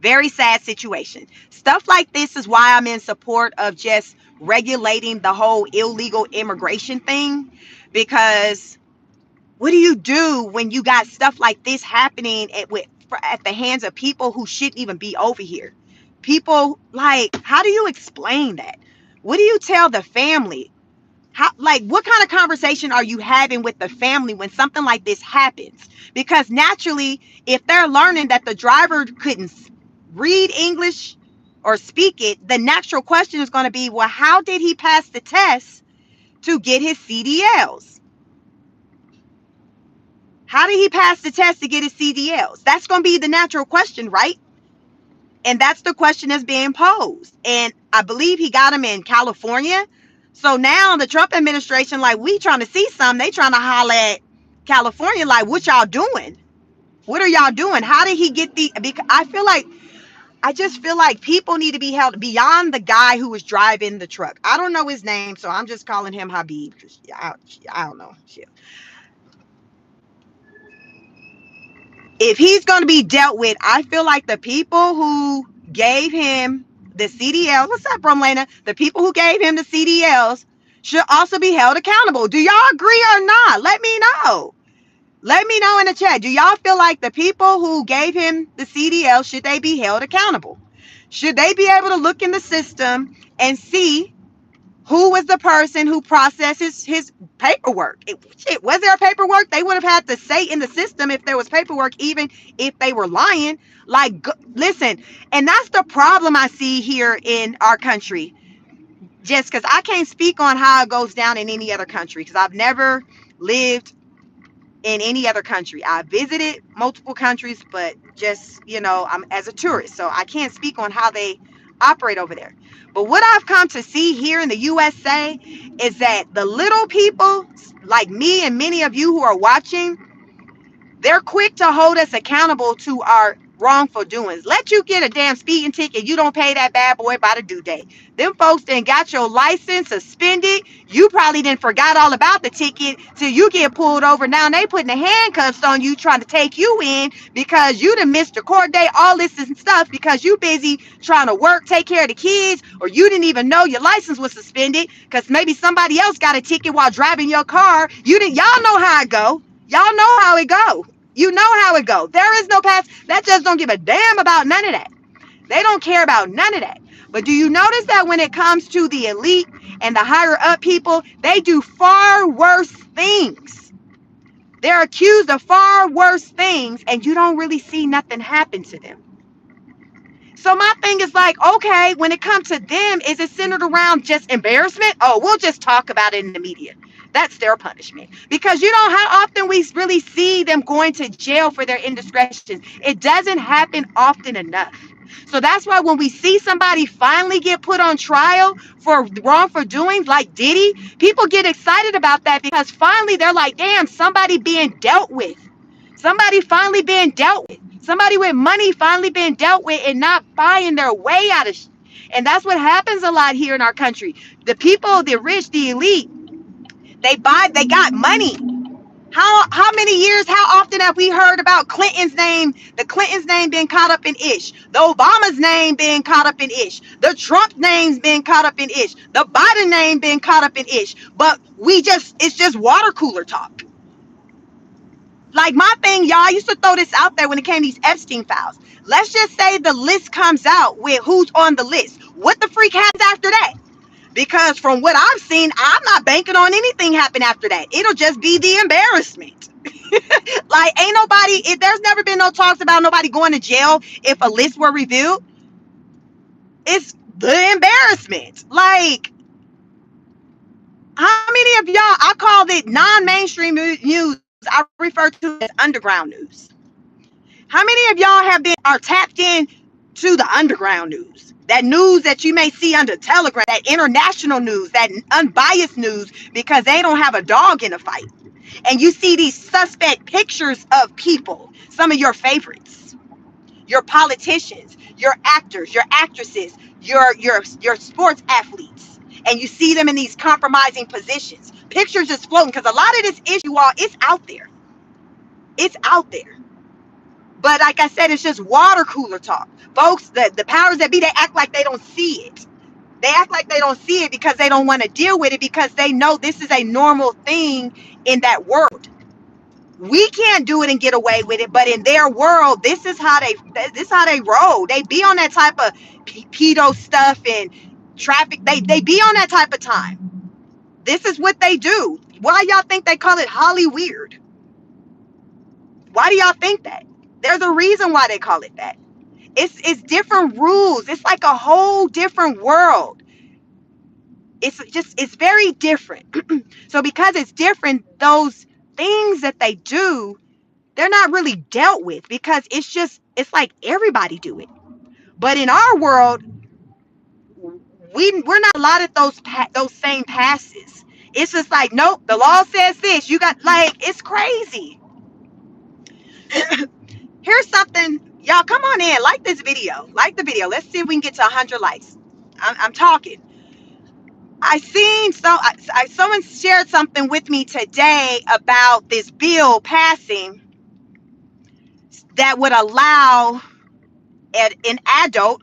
Very sad situation. Stuff like this is why I'm in support of just regulating the whole illegal immigration thing, because what do you do when you got stuff like this happening at the hands of people who shouldn't even be over here? People, like, how do you explain that? What do you tell the family? What kind of conversation are you having with the family when something like this happens? Because naturally, if they're learning that the driver couldn't read English or speak it, the natural question is going to be, well, how did he pass the test to get his CDLs? How did he pass the test to get his CDLs? That's going to be the natural question, right? And that's the question that's being posed. And I believe he got him in California. So now the Trump administration, like, we trying to see something. They trying to holler at California, like, what y'all doing? What are y'all doing? How did he get because I feel like I just feel like people need to be held beyond the guy who was driving the truck. I don't know his name, so I'm just calling him Habib. I don't know. Shit. If he's going to be dealt with, I feel like the people who gave him the CDL, what's up, Romlena? The people who gave him the CDLs should also be held accountable. Do y'all agree or not? Let me know. Let me know in the chat. Do y'all feel like the people who gave him the CDL, should they be held accountable? Should they be able to look in the system and see who was the person who processes his paperwork? Was there paperwork? They would have had to say in the system if there was paperwork, even if they were lying. Like, listen, and that's the problem I see here in our country. Just because I can't speak on how it goes down in any other country, because I've never lived in any other country. I visited multiple countries, but just, I'm as a tourist, so I can't speak on how they operate over there. But what I've come to see here in the USA is that the little people like me and many of you who are watching, they're quick to hold us accountable to our wrongful doings. Let you get a damn speeding ticket, you don't pay that bad boy by the due date. Them folks then got your license suspended. You probably didn't forgot all about the ticket till you get pulled over. Now they putting the handcuffs on you, trying to take you in because you done missed your court date, all this and stuff because you busy trying to work, take care of the kids, or you didn't even know your license was suspended because maybe somebody else got a ticket while driving your car. Y'all know how it go. Y'all know how it go. You know how it go. There is no pass. That just don't give a damn about none of that. They don't care about none of that. But do you notice that when it comes to the elite and the higher up people, they do far worse things. They're accused of far worse things, and you don't really see nothing happen to them. So my thing is like, okay, when it comes to them, is it centered around just embarrassment? Oh, we'll just talk about it in the media. That's their punishment. Because you know how often we really see them going to jail for their indiscretions. It doesn't happen often enough. So that's why when we see somebody finally get put on trial for wrongful doings like Diddy, people get excited about that because finally they're like, damn, somebody being dealt with. Somebody finally being dealt with. Somebody with money finally being dealt with and not buying their way out of shit. And that's what happens a lot here in our country. The people, the rich, the elite, they got money. How many years, how often have we heard about Clinton's name, the Clintons' name being caught up in ish, the Obama's name being caught up in ish, the Trump names being caught up in ish, the Biden name being caught up in ish, but it's just water cooler talk. Like my thing, y'all, I used to throw this out there when it came to these Epstein files. Let's just say the list comes out with who's on the list. What the freak happens after that? Because from what I've seen, I'm not banking on anything happen after that. It'll just be the embarrassment. Like ain't nobody, there's never been no talks about nobody going to jail if a list were revealed. It's the embarrassment. Like, how many of y'all, I called it non-mainstream news. I refer to it as underground news. How many of y'all are tapped in to the underground news? That news that you may see under Telegram, that international news, that unbiased news, because they don't have a dog in the fight. And you see these suspect pictures of people, some of your favorites, your politicians, your actors, your actresses, your sports athletes, and you see them in these compromising positions. Pictures just floating, because a lot of this issue, it's out there. It's out there. But like I said, it's just water cooler talk. Folks, the powers that be, they act like they don't see it. They act like they don't see it because they don't want to deal with it, because they know this is a normal thing in that world. We can't do it and get away with it, but in their world, this is how they roll. They be on that type of pedo stuff and traffic. They be on that type of time. This is what they do. Why y'all think they call it Holly Weird? Why do y'all think that? There's a reason why they call it that. It's different rules. It's like a whole different world. It's very different. So because it's different, those things that they do, they're not really dealt with, because it's like everybody do it. But in our world, we're not allotted those same passes. It's just like, nope, the law says this. You got, like, it's crazy. Here's something Y'all come on in, like this video, like the video. Let's see if we can get to 100 likes. I'm talking. Someone shared something with me today about this bill passing that would allow an adult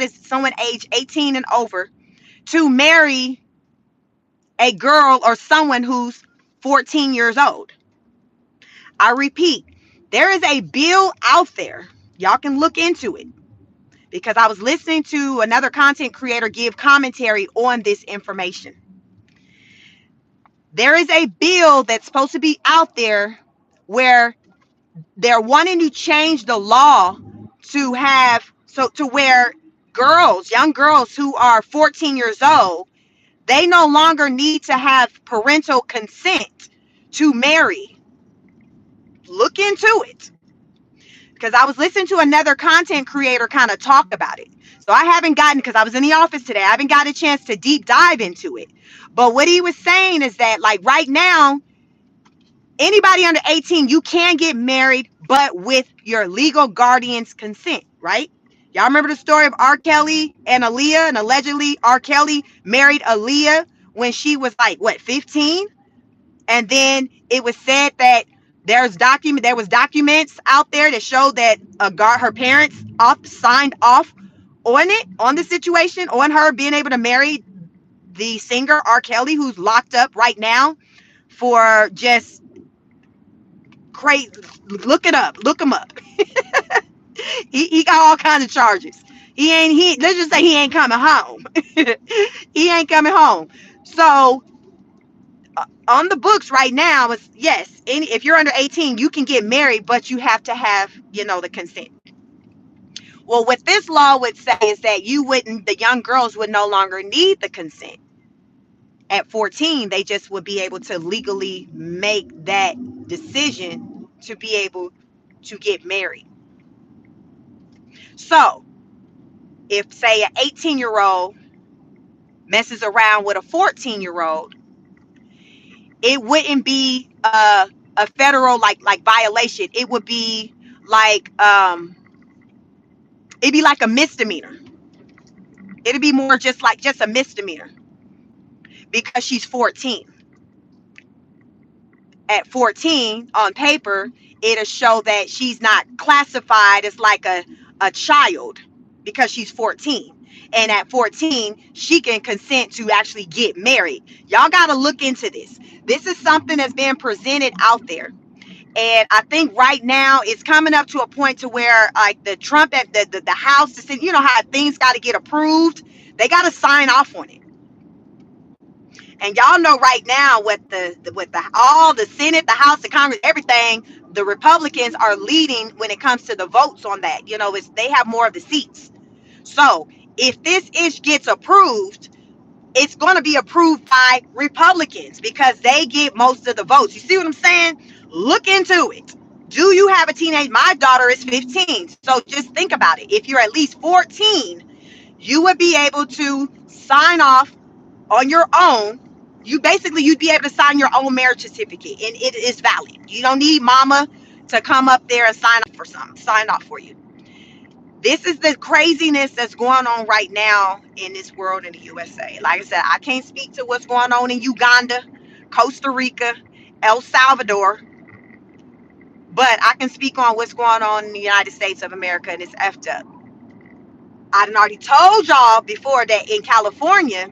is someone age 18 and over, to marry a girl or someone who's 14 years old. I repeat, there is a bill out there. Y'all can look into it, because I was listening to another content creator give commentary on this information. There is a bill that's supposed to be out there where they're wanting to change the law to have to where young girls who are 14 years old, they no longer need to have parental consent to marry. Look into it, because I was listening to another content creator kind of talk about it. So I haven't gotten, because I was in the office today, I haven't got a chance to deep dive into it. But what he was saying is that, like, right now, anybody under 18, you can get married, but with your legal guardian's consent, right? Y'all remember the story of R. Kelly and Aaliyah, and allegedly R. Kelly married Aaliyah when she was like, what, 15? And then it was said that there was documents out there that showed that her parents signed off on the situation, on her being able to marry the singer R. Kelly, who's locked up right now for just crazy. Look him up. he got all kinds of charges. Let's just say he ain't coming home. He ain't coming home. So on the books right now is, yes, if you're under 18, you can get married, but you have to have, the consent. Well, what this law would say is that the young girls would no longer need the consent. At 14, they just would be able to legally make that decision to be able to get married. So if, say, an 18-year-old messes around with a 14-year-old, it wouldn't be a federal like violation. It would be like it'd be like a misdemeanor. It'd be more just a misdemeanor, because she's 14. At 14, on paper, it'll show that she's not classified as like a child, because she's 14. And at 14, she can consent to actually get married. Y'all got to look into this. This is something that's been presented out there. And I think right now it's coming up to a point to where, like, the Trump at the House, you know how things got to get approved. They got to sign off on it. And y'all know right now with all the Senate, the House, the Congress, everything, the Republicans are leading when it comes to the votes on that. They have more of the seats. So if this ish gets approved, it's going to be approved by Republicans, because they get most of the votes. You see what I'm saying? Look into it. Do you have a teenage? My daughter is 15. So just think about it. If you're at least 14, you would be able to sign off on your own. You'd be able to sign your own marriage certificate, and it is valid. You don't need mama to come up there and sign off for you. This is the craziness that's going on right now in this world in the USA. Like I said, I can't speak to what's going on in Uganda, Costa Rica, El Salvador, but I can speak on what's going on in the United States of America, and it's effed up. I done already told y'all before that in California,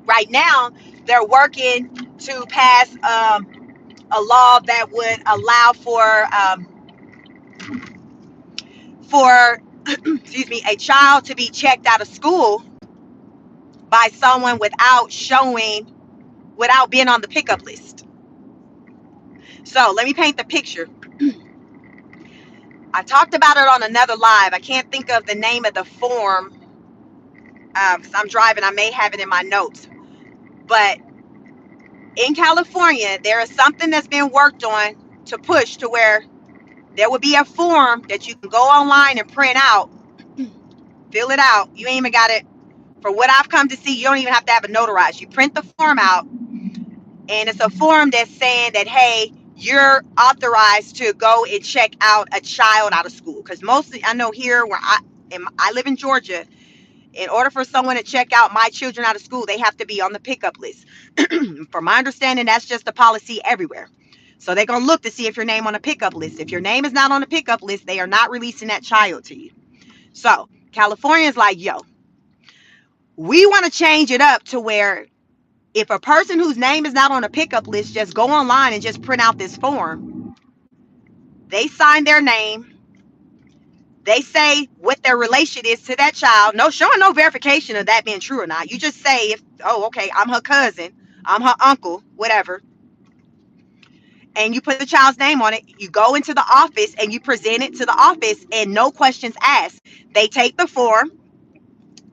right now, they're working to pass a law that would allow for excuse me, a child to be checked out of school by someone without being on the pickup list. So let me paint the picture. I talked about it on another live. I can't think of the name of the form because I'm driving. I may have it in my notes. But in California, there is something that's been worked on to push to where there will be a form that you can go online and print out, fill it out. You ain't even got it. For what I've come to see, you don't even have to have it notarized. You print the form out, and it's a form that's saying that, hey, you're authorized to go and check out a child out of school. Because mostly, I know here where I live in Georgia, in order for someone to check out my children out of school, they have to be on the pickup list. From my understanding, that's just the policy everywhere. So they're gonna look to see if your name on the pickup list. If your name is not on the pickup list, they are not releasing that child to you. So California is like, yo, we want to change it up to where if a person whose name is not on a pickup list just go online and just print out this form, they sign their name, they say what their relation is to that child, no showing no verification of that being true or not. You just say, if, oh, okay, I'm her cousin, I'm her uncle, whatever, and you put the child's name on it. You go into the office and you present it to the office and no questions asked. They take the form,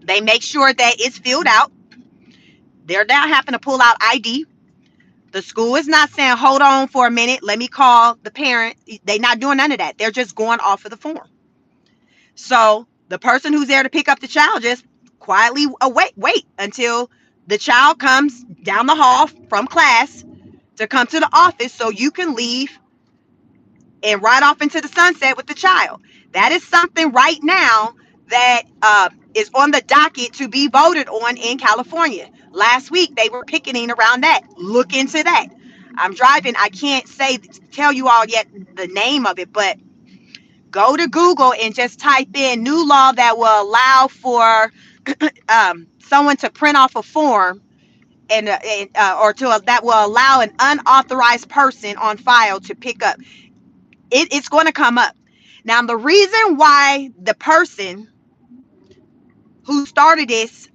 they make sure that it's filled out. They're now having to pull out ID. The school is not saying, hold on for a minute, let me call the parent. They're not doing none of that. They're just going off of the form. So the person who's there to pick up the child just quietly wait until the child comes down the hall from class to come to the office so you can leave and ride off into the sunset with the child. That is something right now that is on the docket to be voted on in California. Last week, they were picketing around that. Look into that. I'm driving. I can't tell you all yet the name of it, but go to Google and just type in new law that will allow for someone to print off a form that will allow an unauthorized person on file to pick up. It's going to come up. Now, the reason why the person who started this,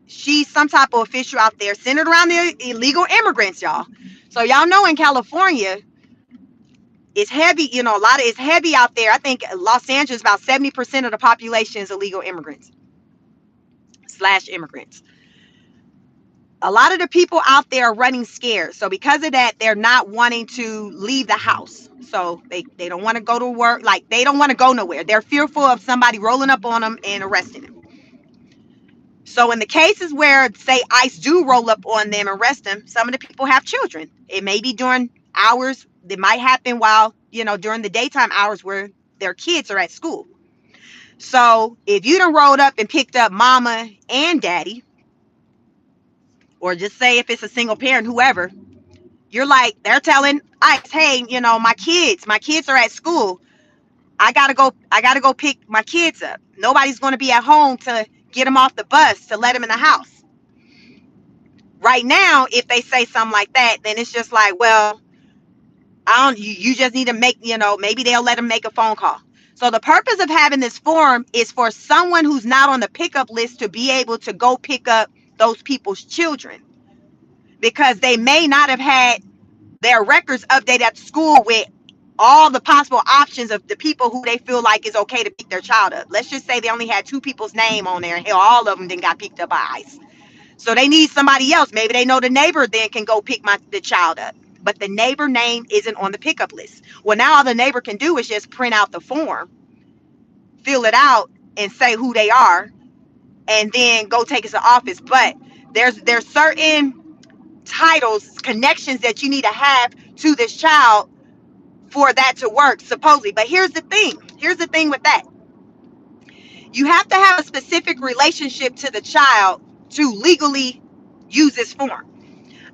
she's some type of official out there centered around the illegal immigrants, y'all. So y'all know in California, it's heavy, it's heavy out there. I think Los Angeles, about 70% of the population is illegal immigrants / immigrants. A lot of the people out there are running scared. So because of that, they're not wanting to leave the house. So they don't want to go to work. Like, they don't want to go nowhere. They're fearful of somebody rolling up on them and arresting them. So in the cases where, say, ICE do roll up on them and arrest them, some of the people have children. It may be during hours. It might happen while, during the daytime hours where their kids are at school. So if you done rolled up and picked up mama and daddy, or just say if it's a single parent, whoever, you're like, they're telling ICE, hey, my kids are at school. I gotta go pick my kids up. Nobody's going to be at home to get them off the bus to let them in the house. Right now, if they say something like that, then it's just like, well, you just need to make, maybe they'll let them make a phone call. So the purpose of having this form is for someone who's not on the pickup list to be able to go pick up those people's children, because they may not have had their records updated at school with all the possible options of the people who they feel like is okay to pick their child up. Let's just say they only had 2 people's name on there, and hell, all of them then got picked up by ICE. So they need somebody else. Maybe they know the neighbor then can go pick the child up, but the neighbor name isn't on the pickup list. Well, now all the neighbor can do is just print out the form, fill it out, and say who they are, and then go take it to the office. But there's certain titles, connections that you need to have to this child for that to work, supposedly. But here's the thing with that. You have to have a specific relationship to the child to legally use this form.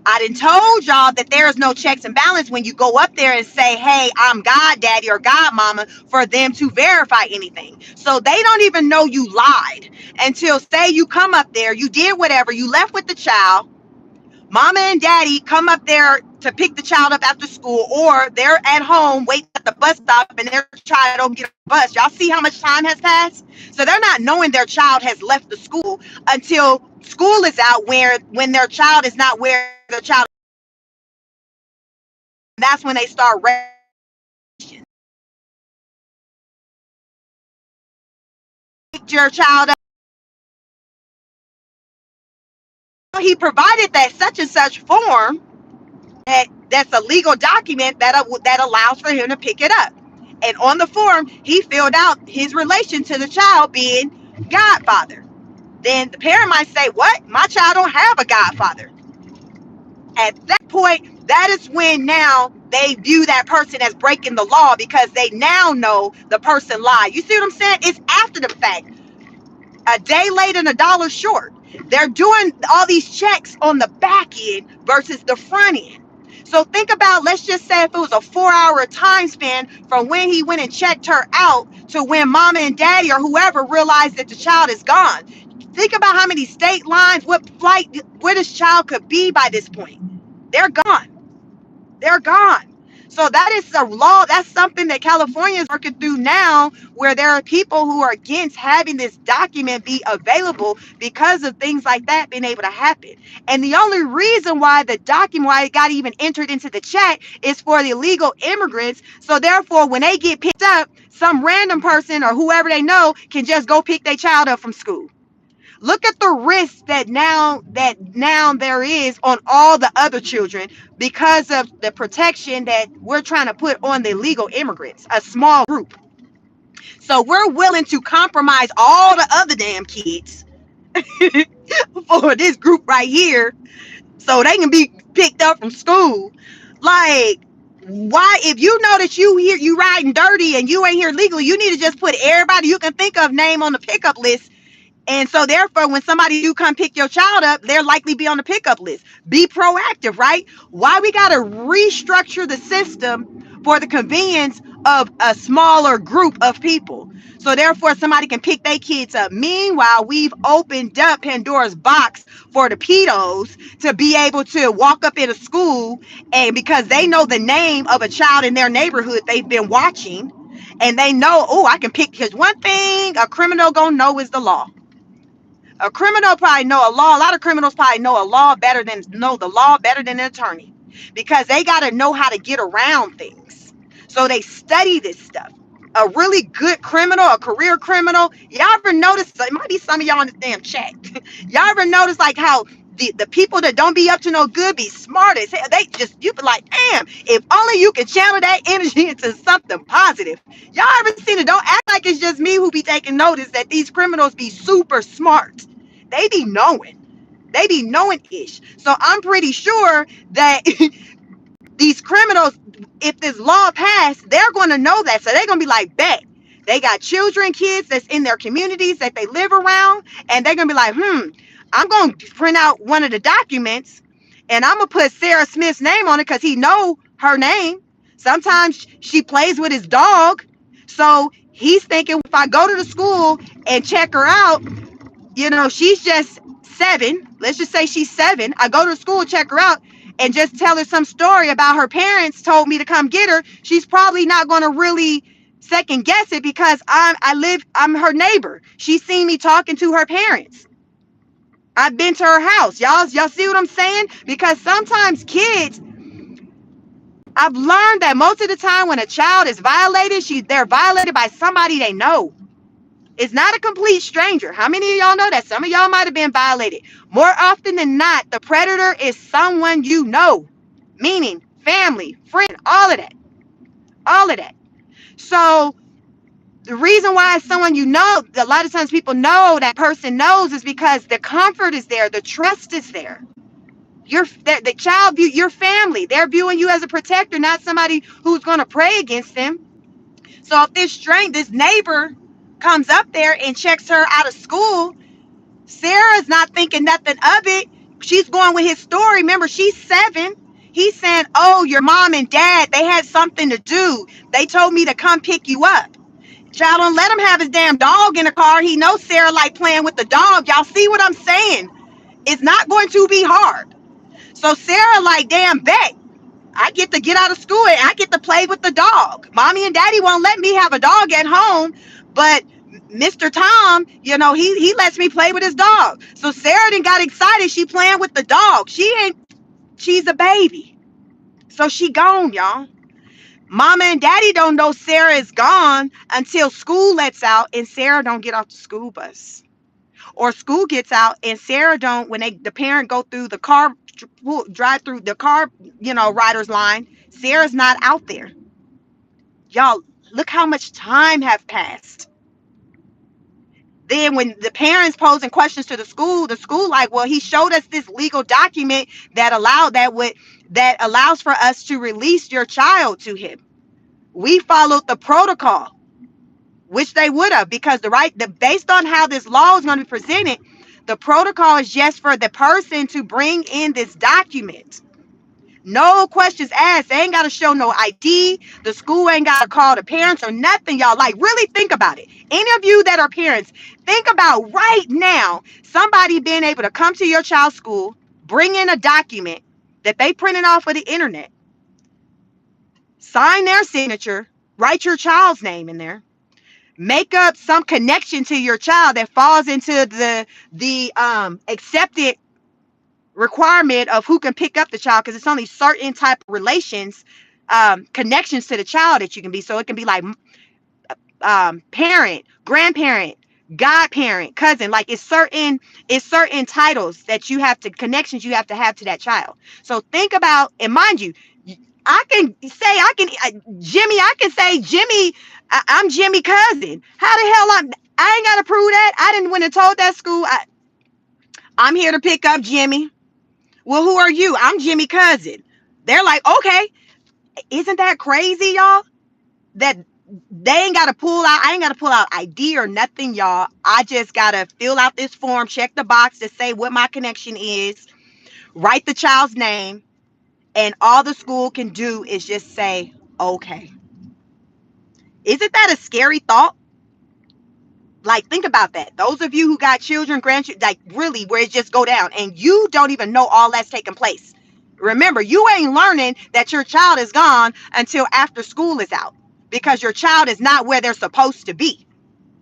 I done told y'all that there is no checks and balance when you go up there and say, hey, I'm goddaddy or godmama, for them to verify anything. So they don't even know you lied until, say, you come up there, you did whatever, you left with the child, mama and daddy come up there to pick the child up after school, or they're at home waiting at the bus stop and their child don't get a bus. Y'all see how much time has passed? So they're not knowing their child has left the school until school is out, when their child is not where their child. That's when they start picked your child up. He provided that such and such form, that's a legal document that allows for him to pick it up. And on the form, he filled out his relation to the child being godfather. Then the parent might say, what? My child don't have a godfather. At that point, that is when now they view that person as breaking the law because they now know the person lied. You see what I'm saying? It's after the fact, a day late and a dollar short. They're doing all these checks on the back end versus the front end. So think about, let's just say if it was a 4-hour time span from when he went and checked her out to when mama and daddy or whoever realized that the child is gone. Think about how many state lines, what flight, where this child could be by this point. They're gone. They're gone. So that is a law. That's something that California is working through now, where there are people who are against having this document be available because of things like that being able to happen. And the only reason why the document, why it got even entered into the chat, is for the illegal immigrants. So therefore, when they get picked up, some random person or whoever they know can just go pick their child up from school. Look at the risk that now there is on all the other children because of the protection that we're trying to put on the illegal immigrants, a small group. So we're willing to compromise all the other damn kids for this group right here so they can be picked up from school. Like, why, if you know that you riding dirty and you ain't here legally, you need to just put everybody you can think of name on the pickup list. And so therefore, when somebody do come pick your child up, they're likely be on the pickup list. Be proactive, right? Why we got to restructure the system for the convenience of a smaller group of people. So therefore, somebody can pick their kids up. Meanwhile, we've opened up Pandora's box for the pedos to be able to walk up in a school, and because they know the name of a child in their neighborhood they've been watching, and they know, oh, I can pick, because one thing a criminal gonna know is the law. A criminal probably know a law. A lot of criminals probably know the law better than an attorney, because they got to know how to get around things. So they study this stuff. A really good criminal, a career criminal. Y'all ever notice? It might be some of y'all in the damn chat. Y'all ever notice like how the people that don't be up to no good be smart as hell? They just, you be like, damn, if only you could channel that energy into something positive. Y'all ever seen it? Don't act like it's just me who be taking notice that these criminals be super smart. They be knowing. They be knowing ish. So I'm pretty sure that these criminals, if this law passed, they're going to know that. So they're going to be like, bet. They got children, kids that's in their communities that they live around. And they're going to be like, I'm going to print out one of the documents and I'm going to put Sarah Smith's name on it because he know her name. Sometimes she plays with his dog. So he's thinking, if I go to the school and check her out, she's just 7. Let's just say she's 7. I go to the school, check her out, and just tell her some story about her parents told me to come get her. She's probably not going to really second guess it because I'm her neighbor. She's seen me talking to her parents. I've been to her house. Y'all see what I'm saying? Because sometimes kids, I've learned that most of the time when a child is violated, they're violated by somebody they know. It's not a complete stranger. How many of y'all know that? Some of y'all might have been violated. More often than not, the predator is someone you know, meaning family, friend, all of that. All of that. So the reason why it's someone you know, a lot of times people know that person knows, is because the comfort is there, the trust is there. The child view your family. They're viewing you as a protector, not somebody who's going to pray against them. So if this neighbor comes up there and checks her out of school, Sarah's not thinking nothing of it. She's going with his story. Remember, she's 7. He's saying, oh, your mom and dad, they had something to do. They told me to come pick you up. Child, don't let him have his damn dog in the car. He knows Sarah like playing with the dog. Y'all see what I'm saying? It's not going to be hard. So Sarah like, damn, bet. I get out of school and I get to play with the dog. Mommy and daddy won't let me have a dog at home, but Mr. Tom, he lets me play with his dog. So Sarah done got excited. She playing with the dog. She's a baby. So she gone, y'all. Mama and daddy don't know Sarah is gone until school lets out and Sarah don't get off the school bus. Or school gets out and Sarah don't, when the parent go through the car, drive through the car, rider's line, Sarah's not out there. Y'all, look how much time have passed. Then when the parents posing questions to the school like, well, he showed us this legal document that allows for us to release your child to him. We followed the protocol, which they would have, because based on how this law is going to be presented, the protocol is just for the person to bring in this document. No questions asked. They ain't got to show no ID. The school ain't got to call the parents or nothing, y'all. Like, really think about it. Any of you that are parents, think about right now somebody being able to come to your child's school, bring in a document that they printed off of the internet, sign their signature, write your child's name in there, make up some connection to your child that falls into the accepted requirement of who can pick up the child, because it's only certain type of relations, connections to the child that you can be. So it can be like parent, grandparent, godparent, cousin. Like it's certain titles that you have to, connections you have to that child. So think about, and mind you, Jimmy, I can say Jimmy, I'm Jimmy cousin. How the hell I ain't gotta prove that. I didn't went and told that school I'm here to pick up Jimmy. Well, who are you? I'm Jimmy cousin. They're like, okay, isn't that crazy, y'all? That they ain't got to pull out, I ain't got to pull out ID or nothing, y'all. I just got to fill out this form, check the box to say what my connection is, write the child's name, and all the school can do is just say, okay. Isn't that a scary thought? Like, think about that. Those of you who got children, grandchildren, like really where it just go down and you don't even know all that's taking place. Remember, you ain't learning that your child is gone until after school is out, because your child is not where they're supposed to be.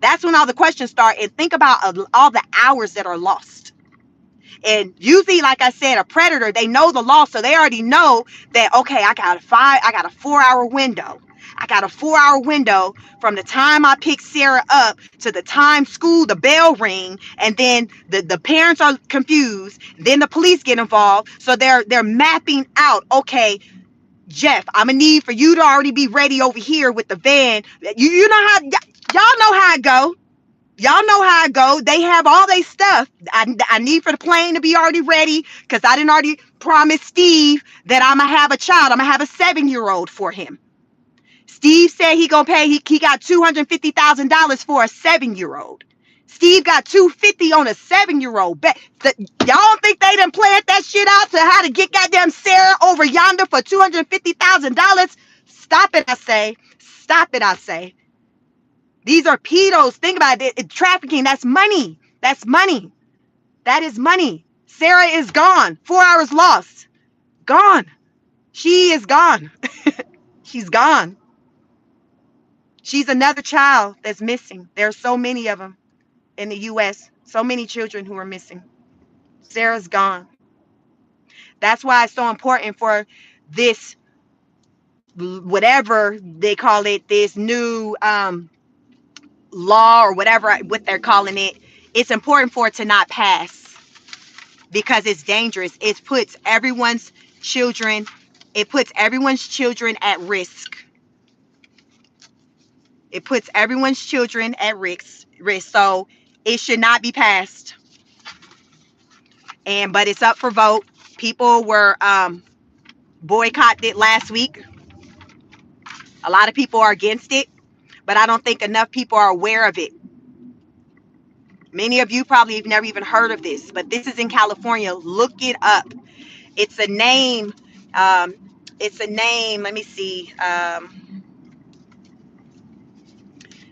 That's when all the questions start. And think about all the hours that are lost. And usually, like I said, a predator, they know the law, so they already know that, okay, I got a 4 hour window. I got a 4 hour window from the time I pick Sarah up to the time the bell ring, and then the parents are confused. Then the police get involved. So they're mapping out, okay, Jeff, I'm gonna need for you to already be ready over here with the van. You know how y'all know how it go. Y'all know how it go. They have all their stuff. I need for the plane to be already ready, because I didn't already promise Steve that I'm going to have a child. I'm going to have a 7-year-old for him. Steve said he going to pay. He got $250,000 for a 7-year-old. Steve got $250 on a 7-year-old. Y'all don't think they done planned that shit out to how to get goddamn Sarah over yonder for $250,000? Stop it, I say. Stop it, I say. These are pedos. Think about it. Trafficking, that's money. That's money. That is money. Sarah is gone. 4 hours lost. Gone. She is gone. She's gone. She's another child that's missing. There are so many of them in the U.S. So many children who are missing. Sarah's gone. That's why it's so important for this, whatever they call it, this new law or whatever what they're calling it. It's important for it to not pass, because it's dangerous. It puts everyone's children at risk. It puts everyone's children at risk. So it should not be passed. But it's up for vote. People were boycotted it last week. A lot of people are against it, but I don't think enough people are aware of it. Many of you probably have never even heard of this, but this is in California. Look it up. It's a name. Let me see.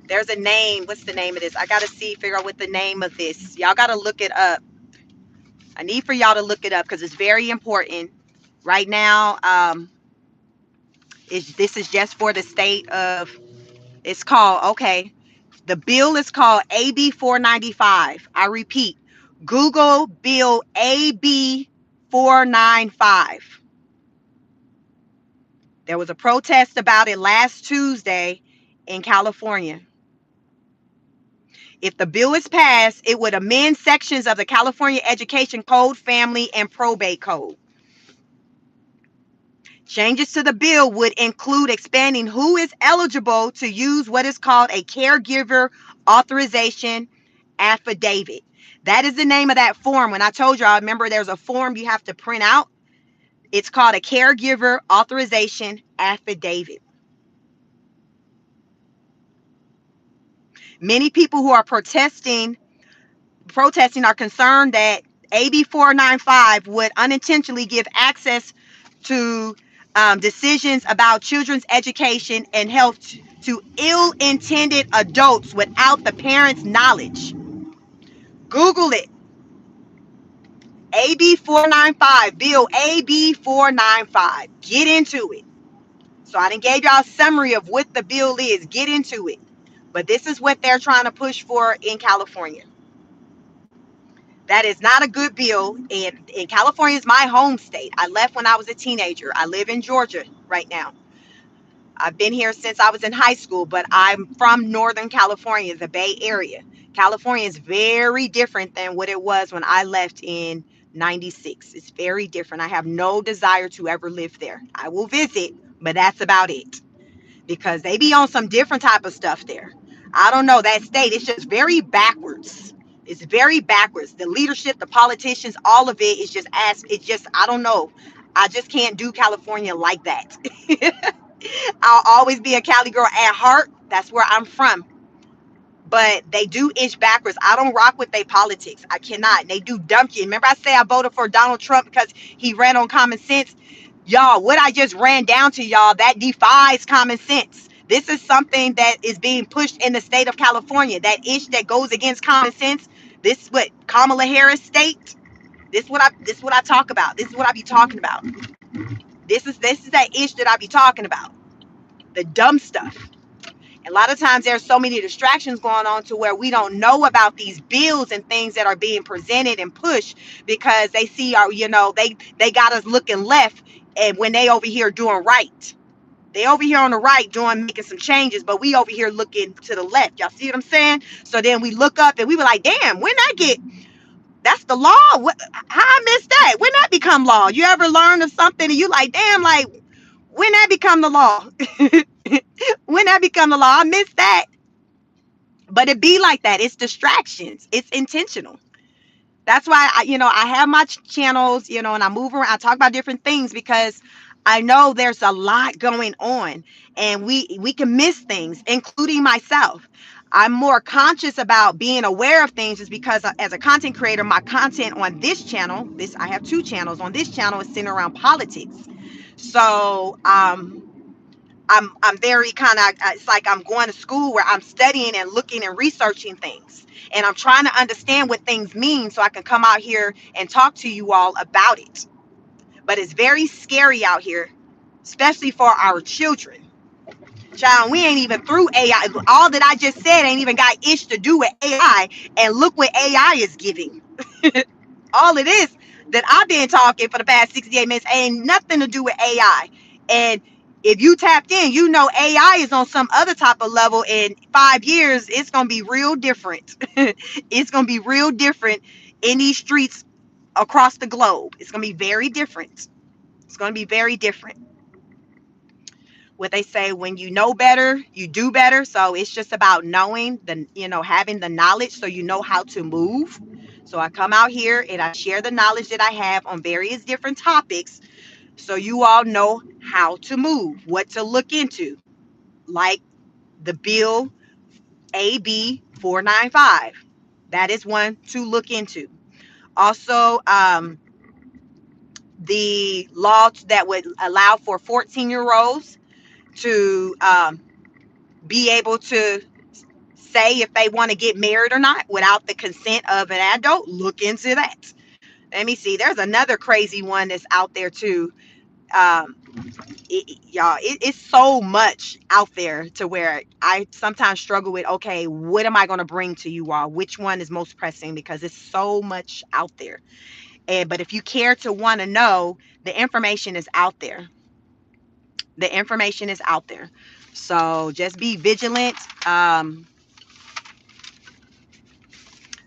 There's a name. What's the name of this? I got to figure out what the name of this. Y'all got to look it up. I need for y'all to look it up because it's very important. Right now, this is just for the state of, it's called, okay, the bill is called AB 495. I repeat, Google Bill AB 495. There was a protest about it last Tuesday in California. If the bill is passed, it would amend sections of the California Education Code, Family and Probate Code. Changes to the bill would include expanding who is eligible to use what is called a caregiver authorization affidavit. That is the name of that form. When I told you, I remember there's a form you have to print out. It's called a caregiver authorization affidavit. Many people who are protesting are concerned that AB 495 would unintentionally give access to decisions about children's education and health to ill-intended adults without the parents' knowledge. Google it. AB 495, Bill AB 495. Get into it. So I done gave y'all a summary of what the bill is. Get into it. But this is what they're trying to push for in California. That is not a good bill. And California is my home state. I left when I was a teenager. I live in Georgia right now. I've been here since I was in high school, but I'm from Northern California, the Bay Area. California is very different than what it was when I left in 96. It's very different. I have no desire to ever live there. I will visit, but that's about it, because they be on some different type of stuff there. I don't know, that state, it's just very backwards. It's very backwards. The leadership, the politicians, all of it is just it's just, I don't know. I just can't do California like that. I'll always be a Cali girl at heart. That's where I'm from. But they do inch backwards. I don't rock with their politics. I cannot. They do dump you. Remember I say I voted for Donald Trump because he ran on common sense? Y'all, what I just ran down to y'all, that defies common sense. This is something that is being pushed in the state of California. That inch that goes against common sense. This is what Kamala Harris state. This is what I talk about. This is what I be talking about. This is that inch that I be talking about. The dumb stuff. A lot of times there's so many distractions going on to where we don't know about these bills and things that are being presented and pushed, because they see our, they got us looking left, and when they over here doing right. They over here on the right making some changes, but we over here looking to the left. Y'all see what I'm saying? So then we look up and we were like, damn, that's the law? How I missed that? When that become law? You ever learn of something and you like, damn, like, when that become the law? When that become the law? I missed that. But it be like that. It's distractions. It's intentional. That's why I have my channels, and I move around. I talk about different things because I know there's a lot going on, and we can miss things, including myself. I'm more conscious about being aware of things, is because as a content creator, my content on this channel, I have two channels. On this channel is centered around politics. So I'm very kind of, it's like I'm going to school where I'm studying and looking and researching things. And I'm trying to understand what things mean so I can come out here and talk to you all about it. But it's very scary out here, especially for our children. Child, we ain't even through AI. All that I just said ain't even got ish to do with AI. And look what AI is giving. All it is that I've been talking for the past 68 minutes ain't nothing to do with AI. And if you tapped in, AI is on some other type of level. In 5 years, it's going to be real different. It's going to be real different in these streets across the globe. It's going to be very different. It's going to be very different. What they say, when you know better, you do better. So it's just about knowing, having the knowledge so you know how to move. So I come out here and I share the knowledge that I have on various different topics, so you all know how to move, what to look into, like the bill AB 495. That is one to look into. Also, the law that would allow for 14-year-olds to be able to say if they want to get married or not without the consent of an adult. Look into that. Let me see. There's another crazy one that's out there too. Y'all, it's so much out there to where I sometimes struggle with, okay, what am I going to bring to you all? Which one is most pressing? Because it's so much out there. But if you care to want to know, the information is out there. The information is out there. So just be vigilant.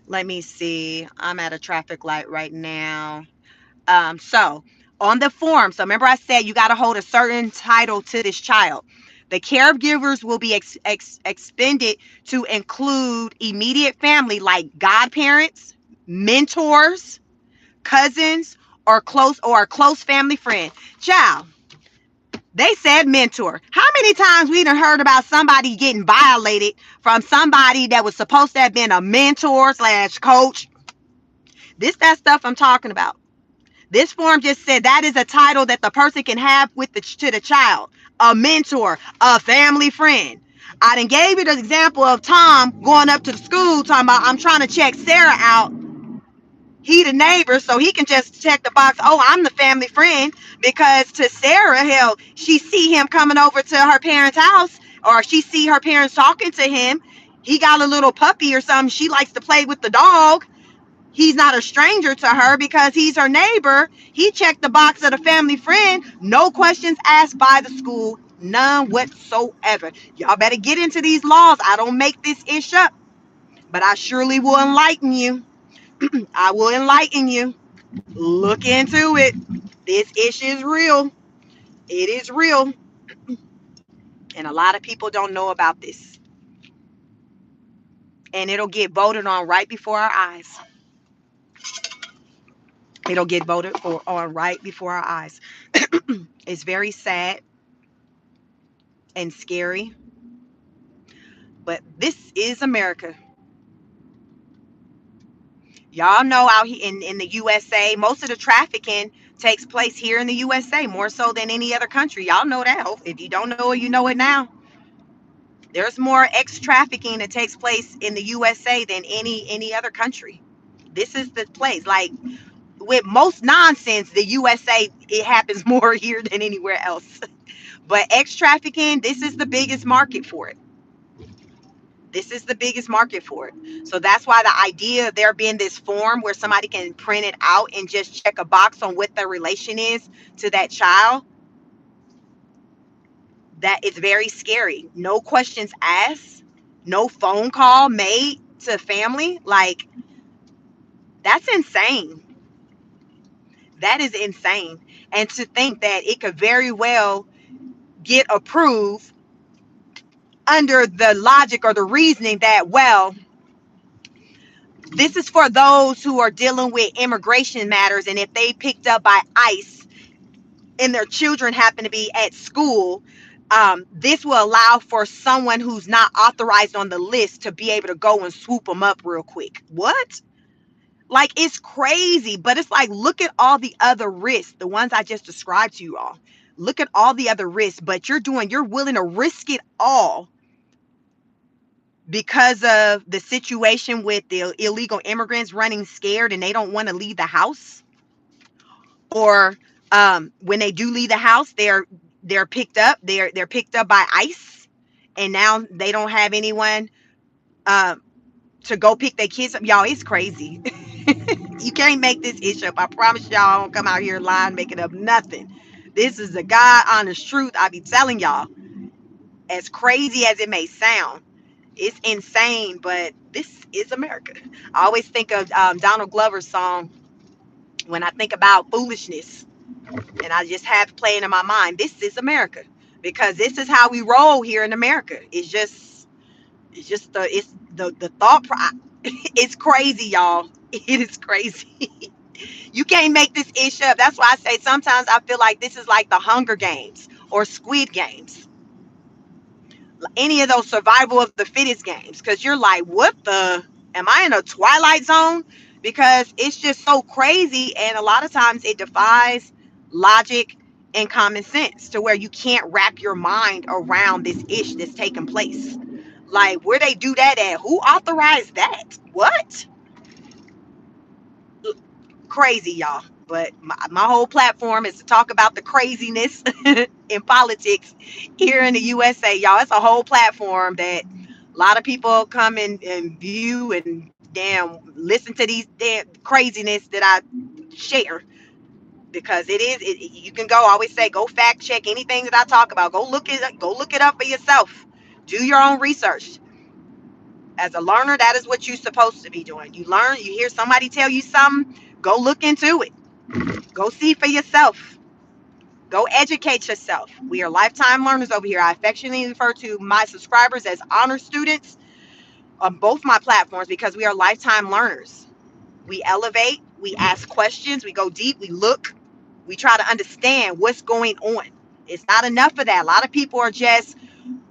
Let me see. I'm at a traffic light right now. So on the form, so remember I said you got to hold a certain title to this child. The caregivers will be expended to include immediate family like godparents, mentors, cousins, or a close family friend. Child, they said mentor. How many times we done heard about somebody getting violated from somebody that was supposed to have been a mentor slash coach? That stuff I'm talking about. This form just said that is a title that the person can have to the child, a mentor, a family friend. I done gave you the example of Tom going up to the school talking about, I'm trying to check Sarah out. He the neighbor, so he can just check the box. Oh, I'm the family friend, because to Sarah, hell, she see him coming over to her parents' house, or she see her parents talking to him. He got a little puppy or something. She likes to play with the dog. He's not a stranger to her because he's her neighbor. He checked the box of the family friend. No questions asked by the school. None whatsoever. Y'all better get into these laws. I don't make this ish up, but I surely will enlighten you. I will enlighten you. Look into it. This issue is real. It is real. And a lot of people don't know about this. And it'll get voted on right before our eyes. It'll get on right before our eyes. It's very sad and scary. But this is America. Y'all know out here in the USA, most of the trafficking takes place here in the USA, more so than any other country. Y'all know that. If you don't know it, you know it now. There's more trafficking that takes place in the USA than any other country. This is the place. Like, with most nonsense, the USA, it happens more here than anywhere else. But trafficking, this is the biggest market for it. This is the biggest market for it. So that's why the idea of there being this form where somebody can print it out and just check a box on what their relation is to that child, that is very scary. No questions asked, no phone call made to family. Like, that's insane. That is insane. And to think that it could very well get approved under the logic or the reasoning that, well, this is for those who are dealing with immigration matters, and if they picked up by ICE and their children happen to be at school, this will allow for someone who's not authorized on the list to be able to go and swoop them up real quick. What? Like, it's crazy, but it's like, look at all the other risks, the ones I just described to you all. Look at all the other risks, but you're willing to risk it all because of the situation with the illegal immigrants running scared and they don't want to leave the house. Or when they do leave the house, they're picked up. They're picked up by ICE, and now they don't have anyone to go pick their kids up. Y'all, it's crazy. You can't make this issue up. I promise y'all, I don't come out here lying, making up nothing. This is the God honest truth. I be telling y'all, as crazy as it may sound, it's insane, but this is America. I always think of Donald Glover's song when I think about foolishness, and I just have playing in my mind, this is America, because this is how we roll here in America. It's the thought. It's crazy, y'all. It is crazy. You can't make this issue up. That's why I say sometimes I feel like this is like the Hunger Games or Squid Games, any of those survival of the fittest games, because you're like, what the, am I in a twilight zone? Because it's just so crazy, and a lot of times it defies logic and common sense to where you can't wrap your mind around this ish that's taking place. Like, where they do that at? Who authorized that? What? Crazy, y'all. But my whole platform is to talk about the craziness in politics here in the USA, y'all. It's a whole platform that a lot of people come and view and damn listen to these damn craziness that I share, because you can go, I always say, go fact check anything that I talk about. Go look it up for yourself. Do your own research. As a learner, that is what you're supposed to be doing. You learn, you hear somebody tell you something, go look into it. Go see for yourself. Go educate yourself. We are lifetime learners over here. I affectionately refer to my subscribers as honor students on both my platforms because we are lifetime learners. We elevate, we ask questions, we go deep, we look, we try to understand what's going on. It's not enough of that. A lot of people are just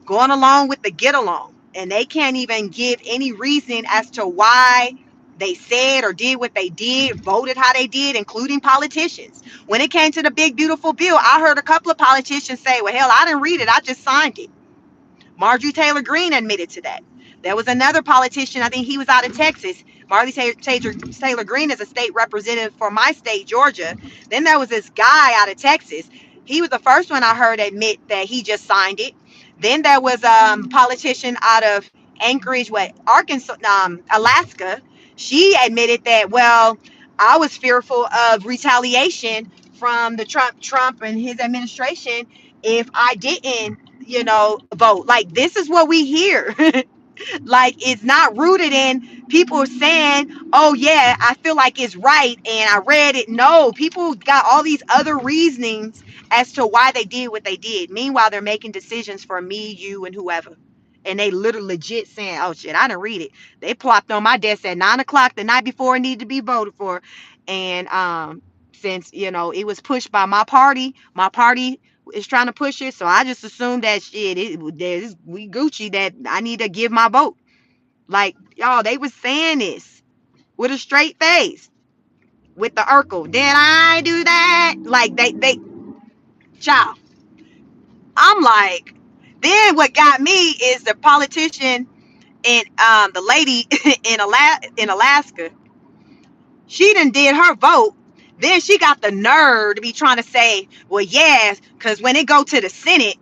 going along with the get along, and they can't even give any reason as to why they said or did what they did, voted how they did, including politicians. When it came to the big beautiful bill, I heard a couple of politicians say, well, hell, I didn't read it, I just signed it. Marjorie Taylor Greene admitted to that. There was another politician, I think he was out of Texas. Taylor Greene is a state representative for my state, Georgia. Then there was this guy out of Texas. He was the first one I heard admit that he just signed it. Then there was a politician out of Anchorage, Arkansas, Alaska. She admitted that, well, I was fearful of retaliation from the Trump and his administration if I didn't, vote. Like, this is what we hear. Like, it's not rooted in people saying, oh yeah, I feel like it's right and I read it. No, people got all these other reasonings as to why they did what they did. Meanwhile, they're making decisions for me, you, and whoever. And they literally legit saying, oh shit, I didn't read it. They plopped on my desk at 9 o'clock the night before it needed to be voted for. And since it was pushed by my party is trying to push it, so I just assumed that shit, we Gucci, that I need to give my vote. Like, y'all, they was saying this with a straight face, with the Urkel. Did I do that? Like, child. I'm like, then what got me is the politician and the lady in Alaska. She done did her vote. Then she got the nerve to be trying to say, well, yes, because when it go to the Senate,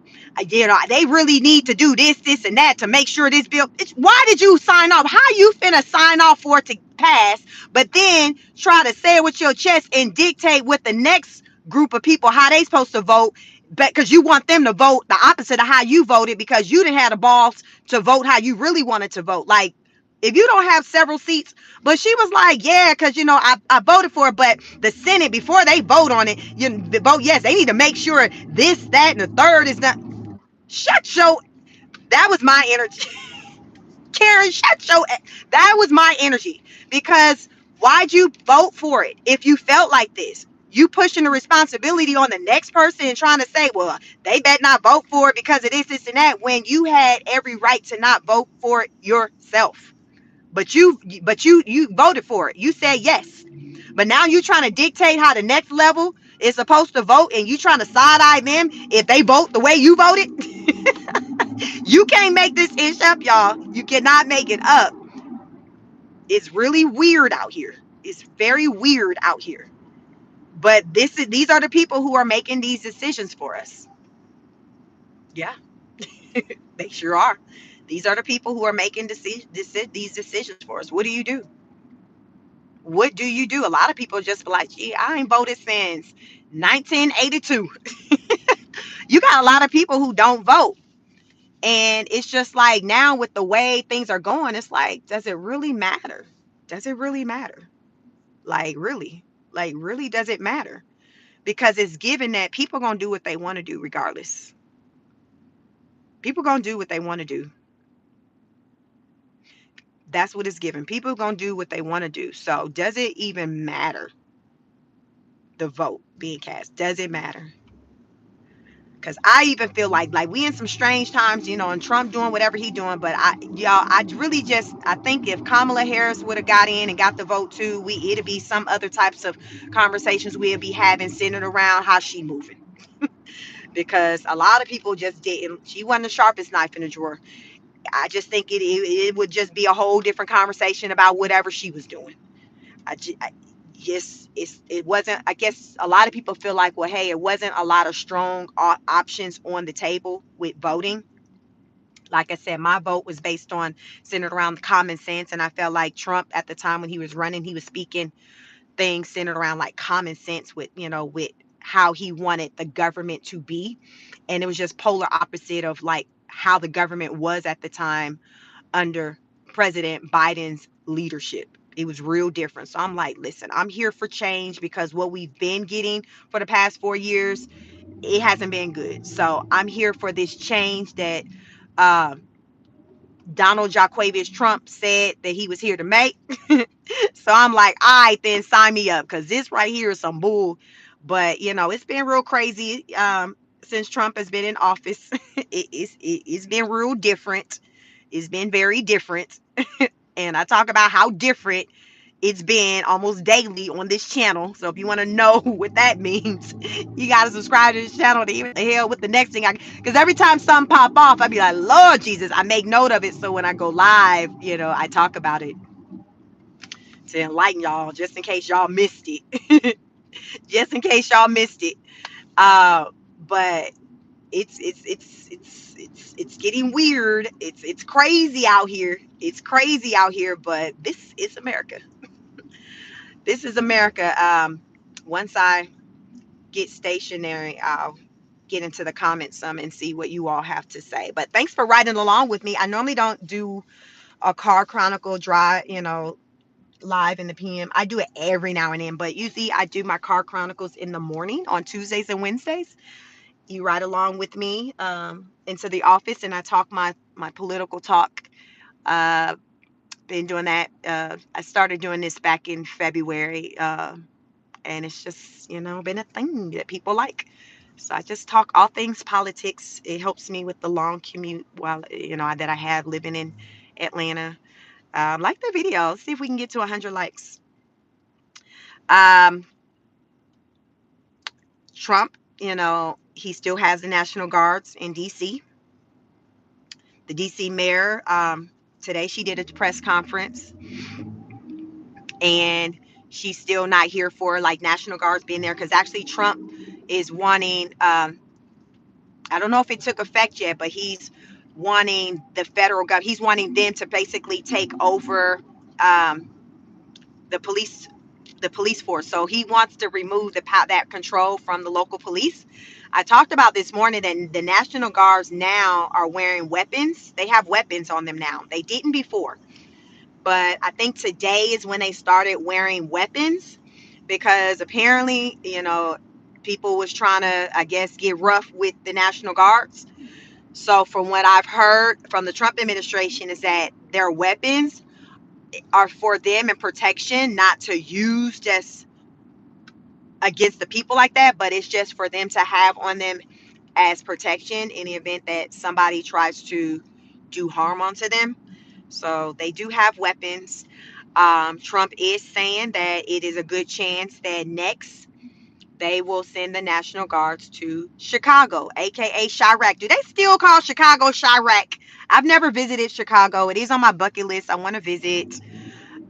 they really need to do this, and that to make sure this bill. Why did you sign off? How you finna sign off for it to pass, but then try to say it with your chest and dictate with the next group of people how they supposed to vote, but because you want them to vote the opposite of how you voted because you didn't have the balls to vote how you really wanted to vote. Like, if you don't have several seats. But she was like, yeah, because I voted for it, but the Senate, before they vote on it, vote yes, they need to make sure this, that, and the third is not. Shut your. That was my energy. Karen, shut your. That was my energy. Because why'd you vote for it if you felt like this? You pushing the responsibility on the next person and trying to say, well, they better not vote for it because of this, and that, when you had every right to not vote for it yourself. But you voted for it. You said yes. But now you trying to dictate how the next level is supposed to vote, and you trying to side eye them if they vote the way you voted. You can't make this ish up, y'all. You cannot make it up. It's really weird out here. It's very weird out here. But these are the people who are making these decisions for us. Yeah, they sure are. These are the people who are making these decisions for us. What do you do? What do you do? A lot of people just be like, gee, I ain't voted since 1982. You got a lot of people who don't vote. And it's just like, now with the way things are going, it's like, does it really matter? Does it really matter? Like, really? Like, really, does it matter? Because it's given that people going to do what they want to do regardless. People going to do what they want to do. That's what it's given. People going to do what they want to do. So does it even matter? The vote being cast, does it matter? Because I even feel like we in some strange times, and Trump doing whatever he doing. But I really just, I think if Kamala Harris would have got in and got the vote too, it'd be some other types of conversations we'd be having centered around how she moving. Because a lot of people just didn't. She wasn't the sharpest knife in the drawer. I just think it would just be a whole different conversation about whatever she was doing. Yes, it wasn't. I guess a lot of people feel like, well, hey, it wasn't a lot of strong options on the table with voting. Like I said, my vote was based on, centered around common sense, and I felt like Trump at the time when he was running, he was speaking things centered around like common sense with how he wanted the government to be, and it was just polar opposite of like how the government was at the time under President Biden's leadership. It was real different. So I'm like, listen, I'm here for change because what we've been getting for the past 4 years, it hasn't been good. So I'm here for this change that uh, Donald Jaquavius Trump said that he was here to make. So I'm like, all right, then sign me up, because this right here is some bull. But it's been real crazy since Trump has been in office. It's been real different. It's been very different. And I talk about how different it's been almost daily on this channel. So if you want to know what that means, you got to subscribe to this channel to hear what the hell with the next thing. Because every time something pop off, I be like, Lord Jesus, I make note of it. So when I go live, I talk about it to enlighten y'all, just in case y'all missed it. Just in case y'all missed it. But it's getting weird. It's crazy out here. It's crazy out here. But this is America. This is America. Once I get stationary, I'll get into the comments some and see what you all have to say. But thanks for riding along with me. I normally don't do a car chronicle drive, live in the PM. I do it every now and then, but usually I do my car chronicles in the morning on Tuesdays and Wednesdays. You ride along with me into the office, and I talk my political talk. Uh, been doing that. I started doing this back in February, and it's just been a thing that people like. So I just talk all things politics. It helps me with the long commute while that I have living in Atlanta. Like the video. See if we can get to 100 likes. Um, Trump, he still has the National Guards in DC. The DC mayor, today she did a press conference, and she's still not here for like National Guards being there, because actually Trump is wanting, I don't know if it took effect yet, but he's wanting the federal government, he's wanting them to basically take over um, the police force. So he wants to remove that control from the local police. I talked about this morning that the National Guards now are wearing weapons. They have weapons on them now. They didn't before. But I think today is when they started wearing weapons, because apparently, people was trying to, I guess, get rough with the National Guards. So from what I've heard from the Trump administration is that their weapons are for them and protection, not to use just against the people like that, but it's just for them to have on them as protection in the event that somebody tries to do harm onto them. So they do have weapons. Trump is saying that it is a good chance that next they will send the National Guards to Chicago, aka Chirac. Do they still call Chicago Chirac? I've never visited Chicago. It is on my bucket list. I want to visit.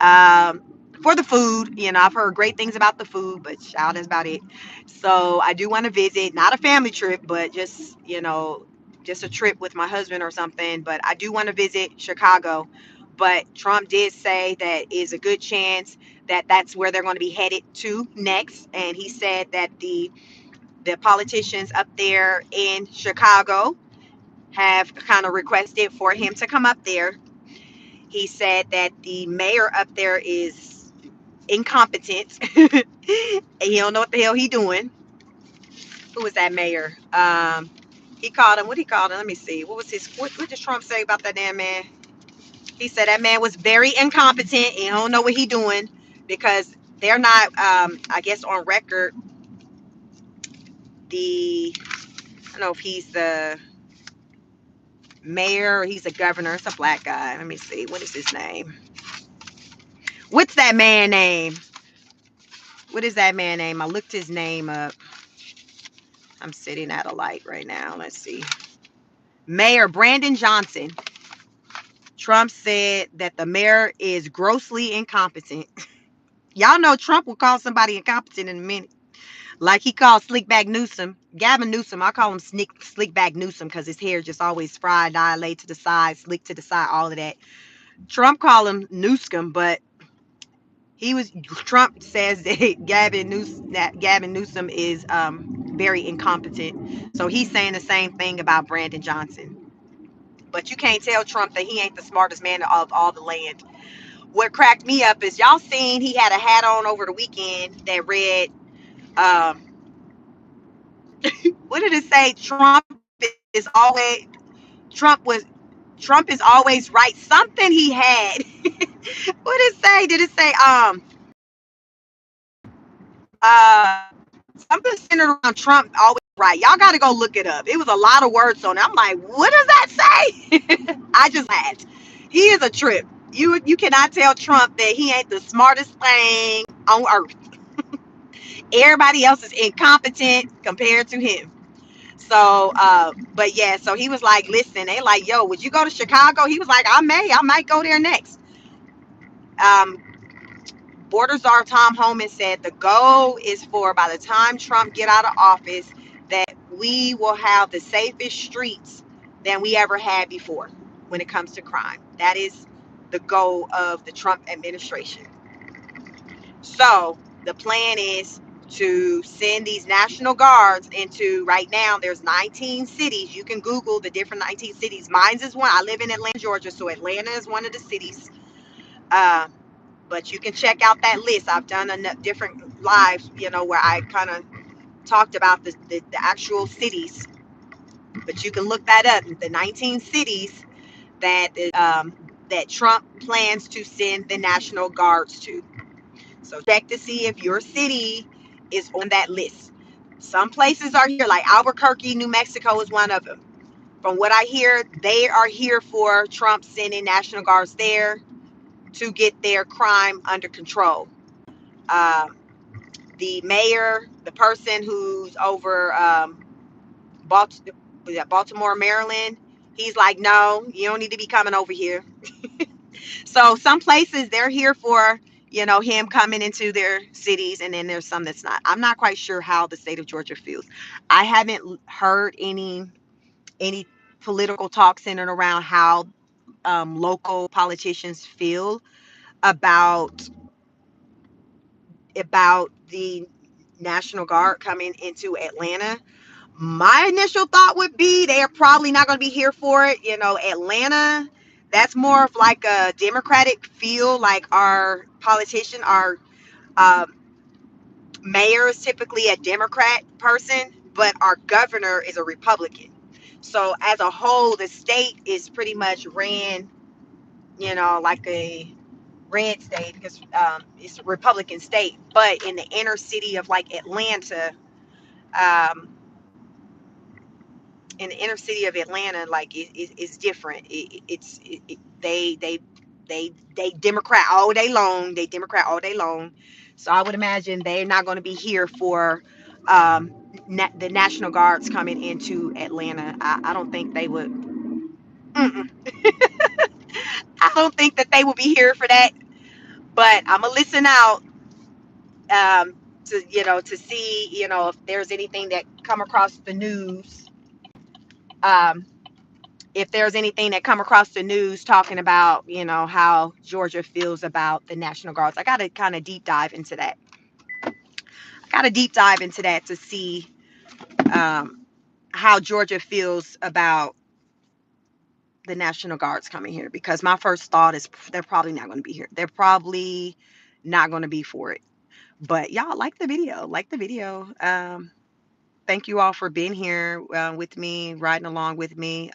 Um, for the food, I've heard great things about the food, but child, that's about it. So I do want to visit, not a family trip, but just a trip with my husband or something. But I do want to visit Chicago. But Trump did say that is a good chance that that's where they're going to be headed to next. And he said that the politicians up there in Chicago have kind of requested for him to come up there. He said that the mayor up there is incompetent. And he don't know what the hell he doing. Who was that mayor? He called him. What he called him? Let me see. What was his? What did Trump say about that damn man? He said that man was very incompetent and he don't know what he doing, because they're not. I guess on record. I don't know if he's the mayor or he's a governor. It's a black guy. Let me see. What is his name? What's that man name? What is that man name? I looked his name up. I'm sitting at a light right now. Let's see. Mayor Brandon Johnson. Trump said that the mayor is grossly incompetent. Y'all know Trump will call somebody incompetent in a minute. Like he called Slickback Newsom. Gavin Newsom, I call him Slickback Newsom because his hair just always fried, dilate to the side, slick to the side, all of that. Trump called him Newscom, but Trump says that Gavin Newsom is very incompetent. So he's saying the same thing about Brandon Johnson. But you can't tell Trump that he ain't the smartest man of all the land. What cracked me up is y'all seen he had a hat on over the weekend that read, um, What did it say? Is always Trump was Trump is always right. Something he had. What did it say? Did it say uh something centered around Trump always right? Y'all got to go look it up. It was a lot of words on it. I'm like, what does that say? I just laughed. He is a trip. You cannot tell Trump that he ain't the smartest thing on earth. Everybody else is incompetent compared to him. So, but yeah, so he was like, listen, they like, yo, would you go to Chicago? He was like, I might go there next. Um, Border czar Tom Homan said the goal is for by the time Trump get out of office that we will have the safest streets than we ever had before when it comes to crime. That is the goal of the Trump administration. So the plan is to send these National Guards into, right now there's 19 cities. You can Google the different 19 cities. Mine's is one. I live in Atlanta, Georgia, so Atlanta is one of the cities. Uh, but you can check out that list. I've done different lives, where I kind of talked about the actual cities. But you can look that up. The 19 cities that Trump plans to send the National Guards to. So check to see if your city is on that list. Some places are here, like Albuquerque, New Mexico is one of them. From what I hear, they are here for Trump sending National Guards there to get their crime under control. Uh, the mayor, the person who's over Baltimore, Maryland, he's like, no, you don't need to be coming over here. So some places they're here for, him coming into their cities, and then there's some that's not. I'm not quite sure how the state of Georgia feels. I haven't heard any political talk centered around how local politicians feel about the National Guard coming into Atlanta. My initial thought would be they're probably not going to be here for it. Atlanta, that's more of like a Democratic feel. Like our politician, our um, mayor is typically a Democrat person, but our governor is a Republican. So as a whole, the state is pretty much ran, like a red state because it's a Republican state. But in the inner city of like Atlanta, um, in the inner city of Atlanta, like it's different. They Democrat all day long. They Democrat all day long. So I would imagine they're not going to be here for the National Guards coming into Atlanta. I don't think they would. Mm-mm. I don't think that they will be here for that. But I'm gonna listen out to see if there's anything that come across the news. Um, if there's anything that come across the news talking about how Georgia feels about the National Guards. I got to kind of deep dive into that. To see how Georgia feels about the National Guards coming here, because my first thought is they're probably not going to be here. They're probably not going to be for it. But y'all like the video. Thank you all for being here with me, riding along with me.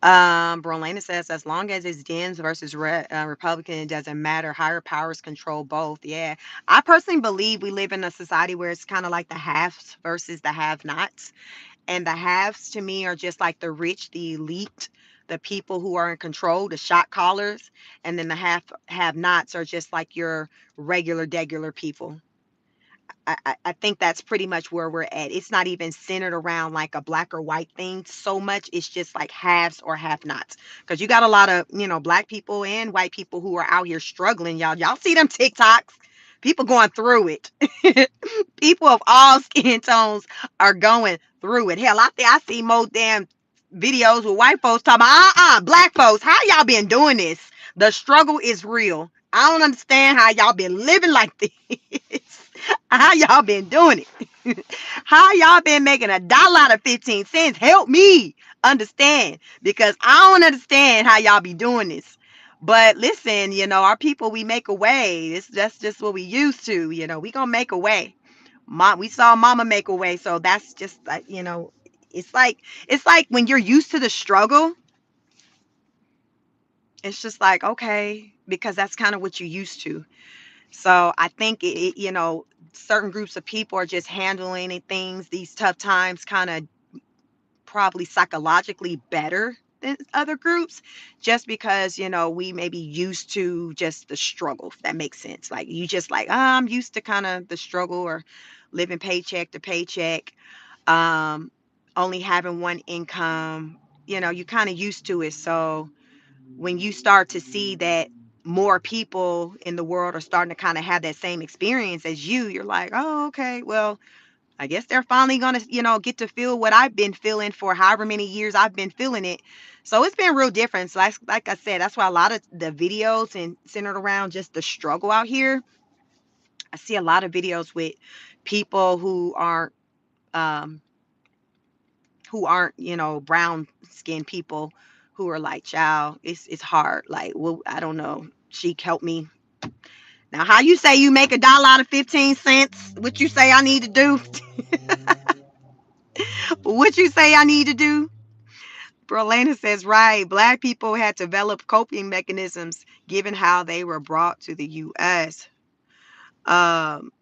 Berlina says, as long as it's Dems versus Republican, it doesn't matter. Higher powers control both. Yeah. I personally believe we live in a society where it's kind of like the haves versus the have-nots. And the haves to me are just like the rich, the elite, the people who are in control, the shot callers. And then the have-nots are just like your regular people. I think that's pretty much where we're at. It's not even centered around like a black or white thing so much. It's just like haves or have nots. Because you got a lot of, black people and white people who are out here struggling, y'all. Y'all see them TikToks? People going through it. People of all skin tones are going through it. Hell, I see more damn videos with white folks talking about, black folks, how y'all been doing this? The struggle is real. I don't understand how y'all been living like this. How y'all been doing it? How y'all been making $1 out of 15 cents? Help me understand, because I don't understand how y'all be doing this. But listen, our people, we make a way. That's just what we used to. We gonna make a way. We saw mama make a way. So that's just like, it's like, when you're used to the struggle, it's just like, okay, because that's kind of what you're used to. So I think certain groups of people are just handling things, these tough times, kind of probably psychologically better than other groups, just because we may be used to just the struggle, if that makes sense. Like, you just like, I'm used to kind of the struggle, or living paycheck to paycheck, um only having one income. You kind of used to it. So when you start to see that more people in the world are starting to kind of have that same experience as you're like, oh, okay, well, I guess they're finally going to, get to feel what I've been feeling for however many years I've been feeling it. So it's been real different. So like I said, that's why a lot of the videos and centered around just the struggle out here. I see a lot of videos with people um, who aren't, brown skinned people, who are like, child, it's hard. Like, well, I don't know. She helped me. Now, how you say you make $1 out of 15 cents? What you say I need to do? What you say I need to do? Berlana says, right. Black people had developed coping mechanisms given how they were brought to the U.S. Um,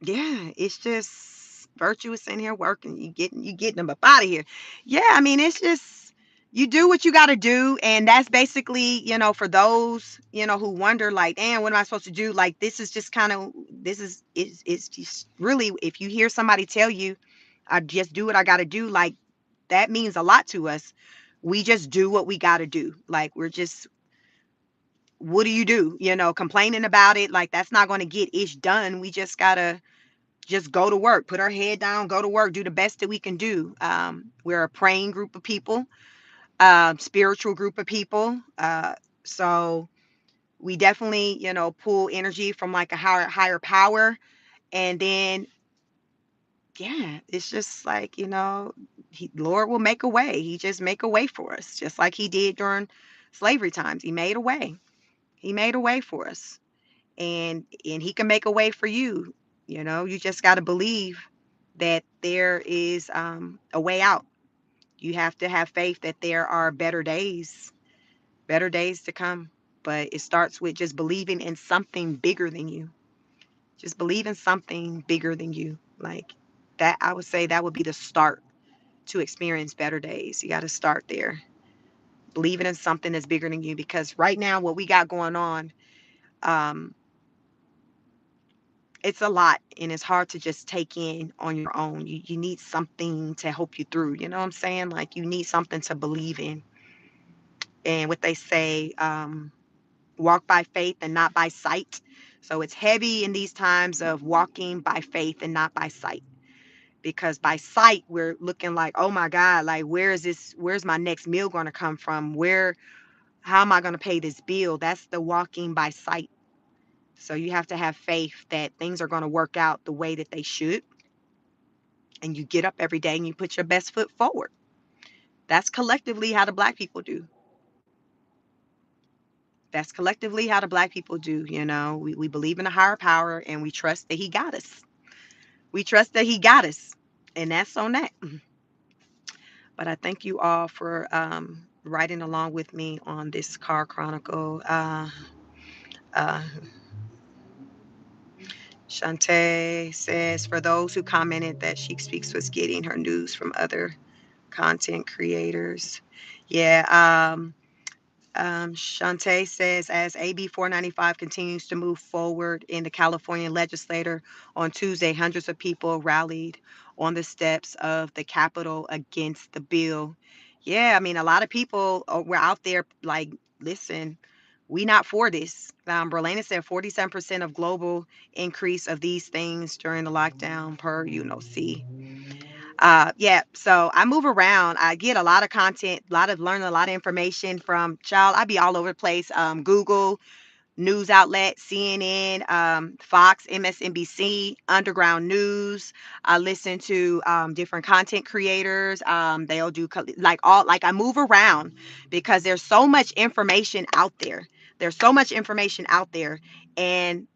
yeah, it's just virtuous in here working. You getting them up out of here. Yeah, I mean, it's just, you do what you got to do, and that's basically, for those who wonder, like, damn, what am I supposed to do? Like, this is just kind of, this is it's just really, if you hear somebody tell you, I just do what I got to do, like, that means a lot to us. We just do what we got to do. Like, we're just, what do you do? Complaining about it, like, that's not going to get ish done. We just gotta just go to work, put our head down, go to work, do the best that we can do. We're a praying group of people, spiritual group of people. So we definitely, pull energy from like a higher power. And then, yeah, it's just like, Lord will make a way. He just make a way for us, just like he did during slavery times. He made a way. He made a way for us. And he can make a way for you. You just got to believe that there is a way out. You have to have faith that there are better days to come. But it starts with just believing in something bigger than you. Just believe in something bigger than you. Like that, I would say that would be the start to experience better days. You got to start there. Believing in something that's bigger than you. Because right now, what we got going on, um, it's a lot, and it's hard to just take in on your own. You need something to help you through. You know what I'm saying? Like, you need something to believe in. And what they say, walk by faith and not by sight. So it's heavy in these times of walking by faith and not by sight. Because by sight, we're looking like, oh my God, like, where's my next meal going to come from? How am I going to pay this bill? That's the walking by sight. So you have to have faith that things are going to work out the way that they should. And you get up every day and you put your best foot forward. That's collectively how the black people do. That's collectively how the black people do. We believe in a higher power, and we trust that he got us. We trust that he got us. And that's on that. But I thank you all for riding along with me on this car chronicle. Uh, Shantae says, for those who commented that Chic Speaks was getting her news from other content creators. Yeah. Shantae says, as AB 495 continues to move forward in the California legislature, on Tuesday, hundreds of people rallied on the steps of the Capitol against the bill. Yeah, I mean, a lot of people were out there like, listen, we not for this. Berlana said 47% of global increase of these things during the lockdown per UNOC. Yeah, so I move around. I get a lot of content, learning a lot of information from, child. I be all over the place. Google, news outlet, CNN, Fox, MSNBC, Underground News. I listen to different content creators. They'll do like I move around because there's so much information out there. There's so much information out there, and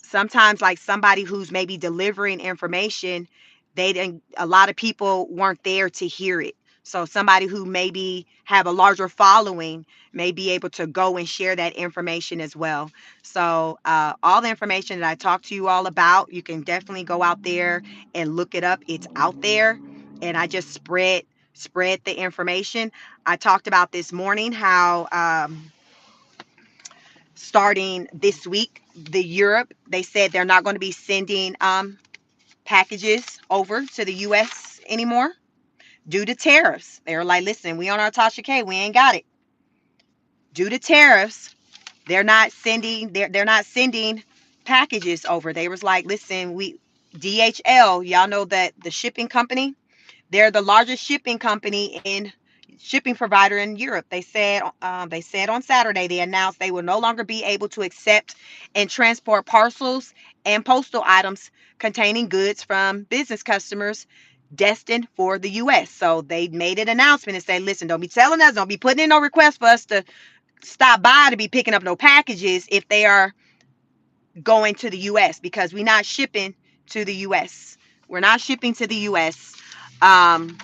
sometimes like somebody who's maybe delivering information, they didn't, a lot of people weren't there to hear it. So somebody who maybe have a larger following may be able to go and share that information as well. So all the information that I talked to you all about, you can definitely go out there and look it up. It's out there, and I just spread the information. I talked about this morning how starting this week, the Europe, they said they're not going to be sending packages over to the U.S. anymore due to tariffs. They were like, listen, we on our Tasha K, we ain't got it. Due to tariffs, they're not sending packages over. They was like, listen, we DHL, y'all know that the shipping company, they're the largest shipping provider in Europe. They said on Saturday they announced they will no longer be able to accept and transport parcels and postal items containing goods from business customers destined for the U.S. So they made an announcement and said, listen, don't be telling us, don't be putting in no request for us to stop by to be picking up no packages if they are going to the U.S. because we're not shipping to the U.S. We're not shipping to the U.S. Um,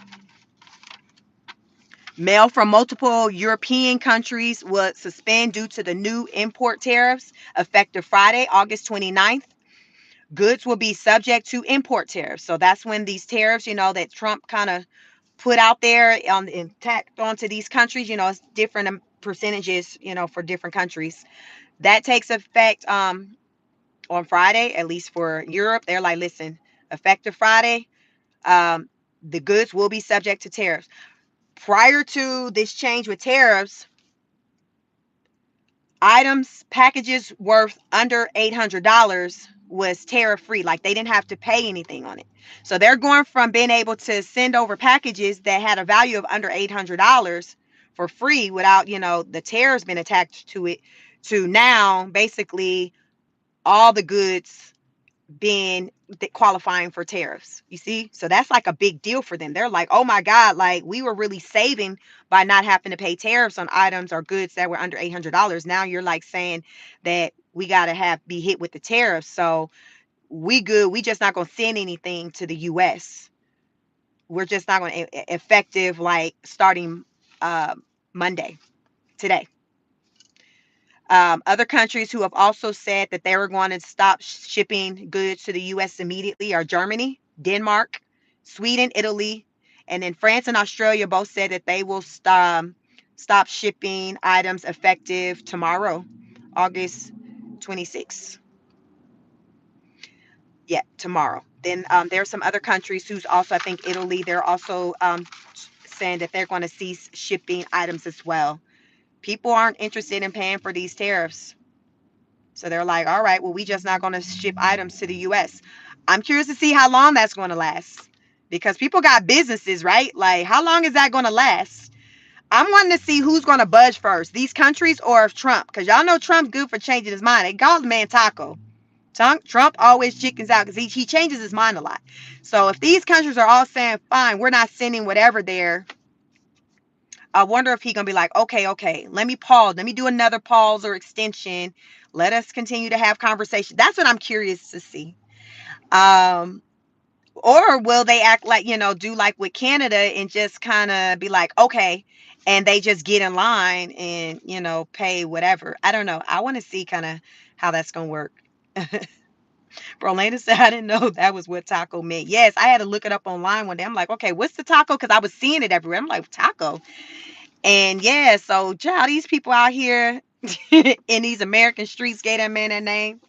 Mail from multiple European countries was suspended due to the new import tariffs effective Friday, August 29th. Goods will be subject to import tariffs. So that's when these tariffs, that Trump kind of put out there on and tacked onto these countries, it's different percentages, for different countries. That takes effect on Friday, at least for Europe. They're like, listen, effective Friday, um, the goods will be subject to tariffs. Prior to this change with tariffs, packages worth under $800 was tariff free. Like they didn't have to pay anything on it. So they're going from being able to send over packages that had a value of under $800 for free without, the tariffs being attached to it, to now basically all the goods being qualifying for tariffs. You see? So that's like a big deal for them. They're like, oh my God, like we were really saving by not having to pay tariffs on items or goods that were under $800. Now you're like saying that we got to be hit with the tariffs. So we good. We just not going to send anything to the U.S. We're just not going to effective like starting Monday, today. Other countries who have also said that they were going to stop shipping goods to the U.S. immediately are Germany, Denmark, Sweden, Italy, and then France and Australia both said that they will stop shipping items effective tomorrow, August 26th. Yeah, tomorrow. Then there are some other countries who's also, I think Italy, they're also saying that they're going to cease shipping items as well. People aren't interested in paying for these tariffs. So they're like, all right, well, we just not going to ship items to the U.S. I'm curious to see how long that's going to last because people got businesses, right? Like, how long is that going to last? I'm wanting to see who's going to budge first, these countries or if Trump, because y'all know Trump's good for changing his mind. They call the man Taco. Trump always chickens out because he changes his mind a lot. So if these countries are all saying, fine, we're not sending whatever there, I wonder if he's gonna be like, okay, let me pause. Let me do another pause or extension. Let us continue to have conversation. That's what I'm curious to see. Um, or will they act like, do like with Canada and just kind of be like, okay, and they just get in line and, pay whatever. I don't know. I want to see kind of how that's gonna work. Brolanda said, I didn't know that was what taco meant. Yes, I had to look it up online one day. I'm like, okay, what's the taco? Because I was seeing it everywhere. I'm like, taco. And yeah, so child, these people out here in these American streets gave that man that name.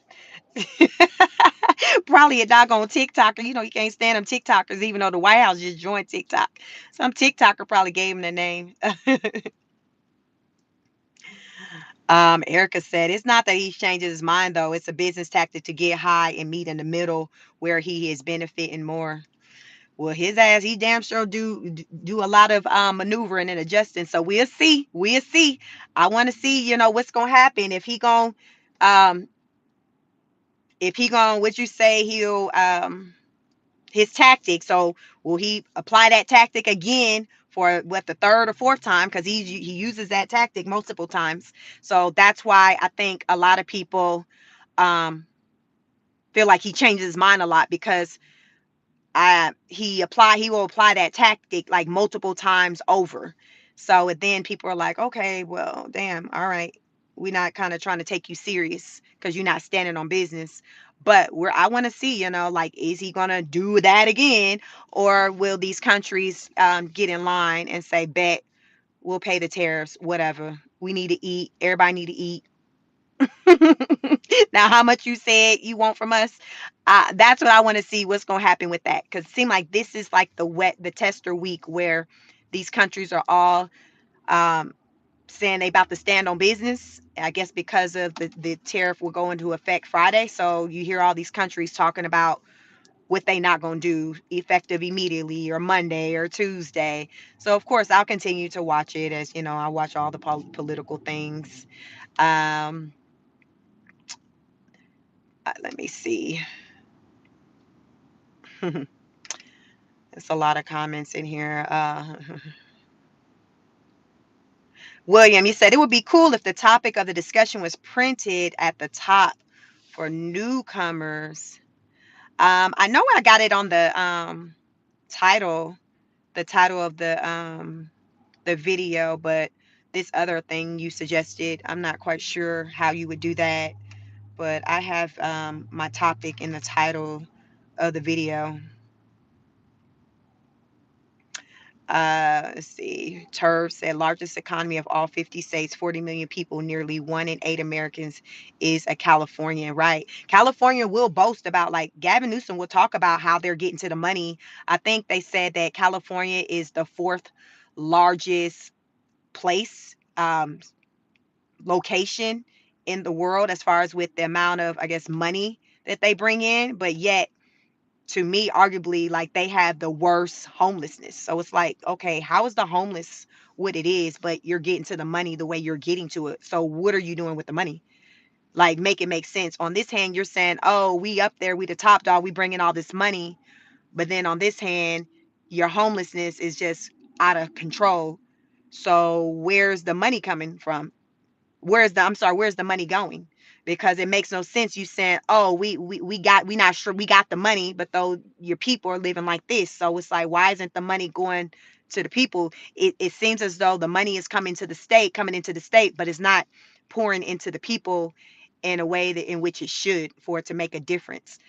Probably a doggone TikToker. You can't stand them TikTokers, even though the White House just joined TikTok. Some TikToker probably gave him the name. Erica said, it's not that he changes his mind, though. It's a business tactic to get high and meet in the middle where he is benefiting more. Well, his ass, he damn sure do a lot of maneuvering and adjusting. So we'll see. We'll see. I want to see, what's gonna happen um, if he gonna, what you say, he'll his tactic. So will he apply that tactic again for what, the third or fourth time? Because he uses that tactic multiple times. So that's why I think a lot of people um feel like he changes his mind a lot because he will apply that tactic like multiple times over. So then people are like, okay, well, damn, all right, we're not kind of trying to take you serious because you're not standing on business. But where I want to see, like, is he gonna do that again, or will these countries get in line and say, bet, we'll pay the tariffs, whatever. We need to eat. Everybody need to eat. Now, how much you said you want from us? That's what I want to see. What's going to happen with that? Because it seems like this is like the tester week where these countries are all um, saying they about to stand on business. I guess because of the tariff will go into effect Friday. So you hear all these countries talking about what they not going to do effective immediately or Monday or Tuesday. So of course I'll continue to watch it, as I watch all the political things. Um, let me see. There's a lot of comments in here. William, you said it would be cool if the topic of the discussion was printed at the top for newcomers. I know I got it on title, the title of the video, but this other thing you suggested, I'm not quite sure how you would do that. But I have my topic in the title of the video. Let's see. Turv said largest economy of all 50 states, 40 million people, nearly 1 in 8 Americans is a Californian, right? California will boast about, like, Gavin Newsom will talk about how they're getting to the money. I think they said that California is the fourth largest place, location in the world as far as with the amount of, I guess, money that they bring in. But yet, to me, arguably, like, they have the worst homelessness. So it's like, okay, how is the homeless what it is, but you're getting to the money the way you're getting to it? So what are you doing with the money? Like, make it make sense. On this hand, you're saying, oh, we up there, we the top dog, we bringing all this money. But then on this hand, your homelessness is just out of control. So where's the money coming from? Where's the money going? Because it makes no sense you saying, oh, we not sure we got the money, but though your people are living like this. So it's like, why isn't the money going to the people? It seems as though the money is coming into the state, but it's not pouring into the people in a way that in which it should, for it to make a difference.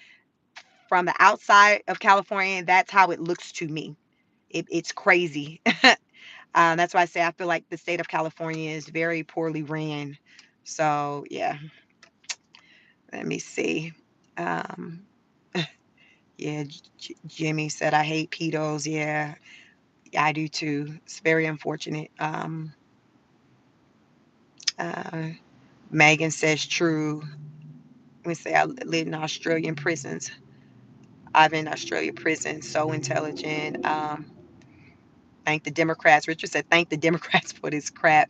From the outside of California, that's how it looks to me. It's crazy. That's why I say I feel like the state of California is very poorly ran. So yeah, let me see. Um, yeah, Jimmy said I hate pedos. Yeah, I do too. It's very unfortunate. Uh, Megan says true. Let me say I live in Australian prisons. I've been in Australia prison. So intelligent. Thank the Democrats. Richard said thank the Democrats for this crap.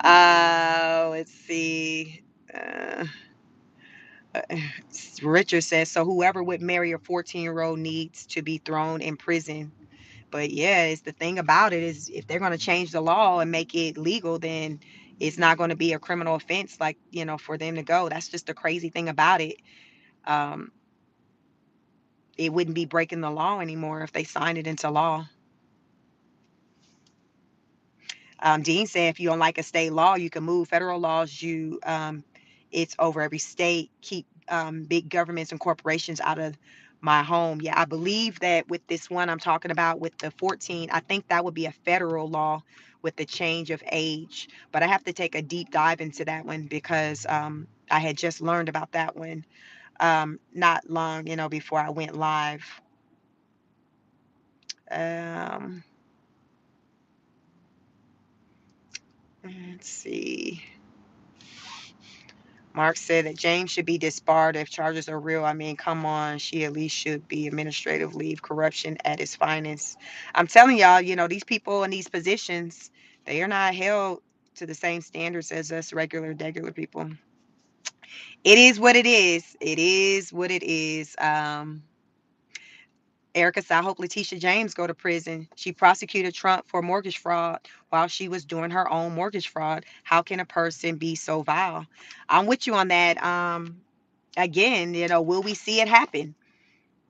Let's see. Uh, uh, Richard says, so whoever would marry a 14-year-old needs to be thrown in prison. But yeah, it's the thing about it is if they're going to change the law and make it legal, then it's not going to be a criminal offense, like, for them to go. That's just the crazy thing about it. Um, it wouldn't be breaking the law anymore if they signed it into law. Dean said if you don't like a state law, you can move. Federal laws, it's over every state. Keep big governments and corporations out of my home. Yeah, I believe that with this one I'm talking about with the 14, I think that would be a federal law with the change of age. But I have to take a deep dive into that one because I had just learned about that one not long, before I went live. Um, let's see. Mark said that James should be disbarred if charges are real. I mean, come on, she at least should be administrative leave. Corruption at its finest. I'm telling y'all, these people in these positions, they are not held to the same standards as us regular people. It is what it is. It is what it is. Erica said, I hope Letitia James go to prison. She prosecuted Trump for mortgage fraud while she was doing her own mortgage fraud. How can a person be so vile? I'm with you on that. again, will we see it happen?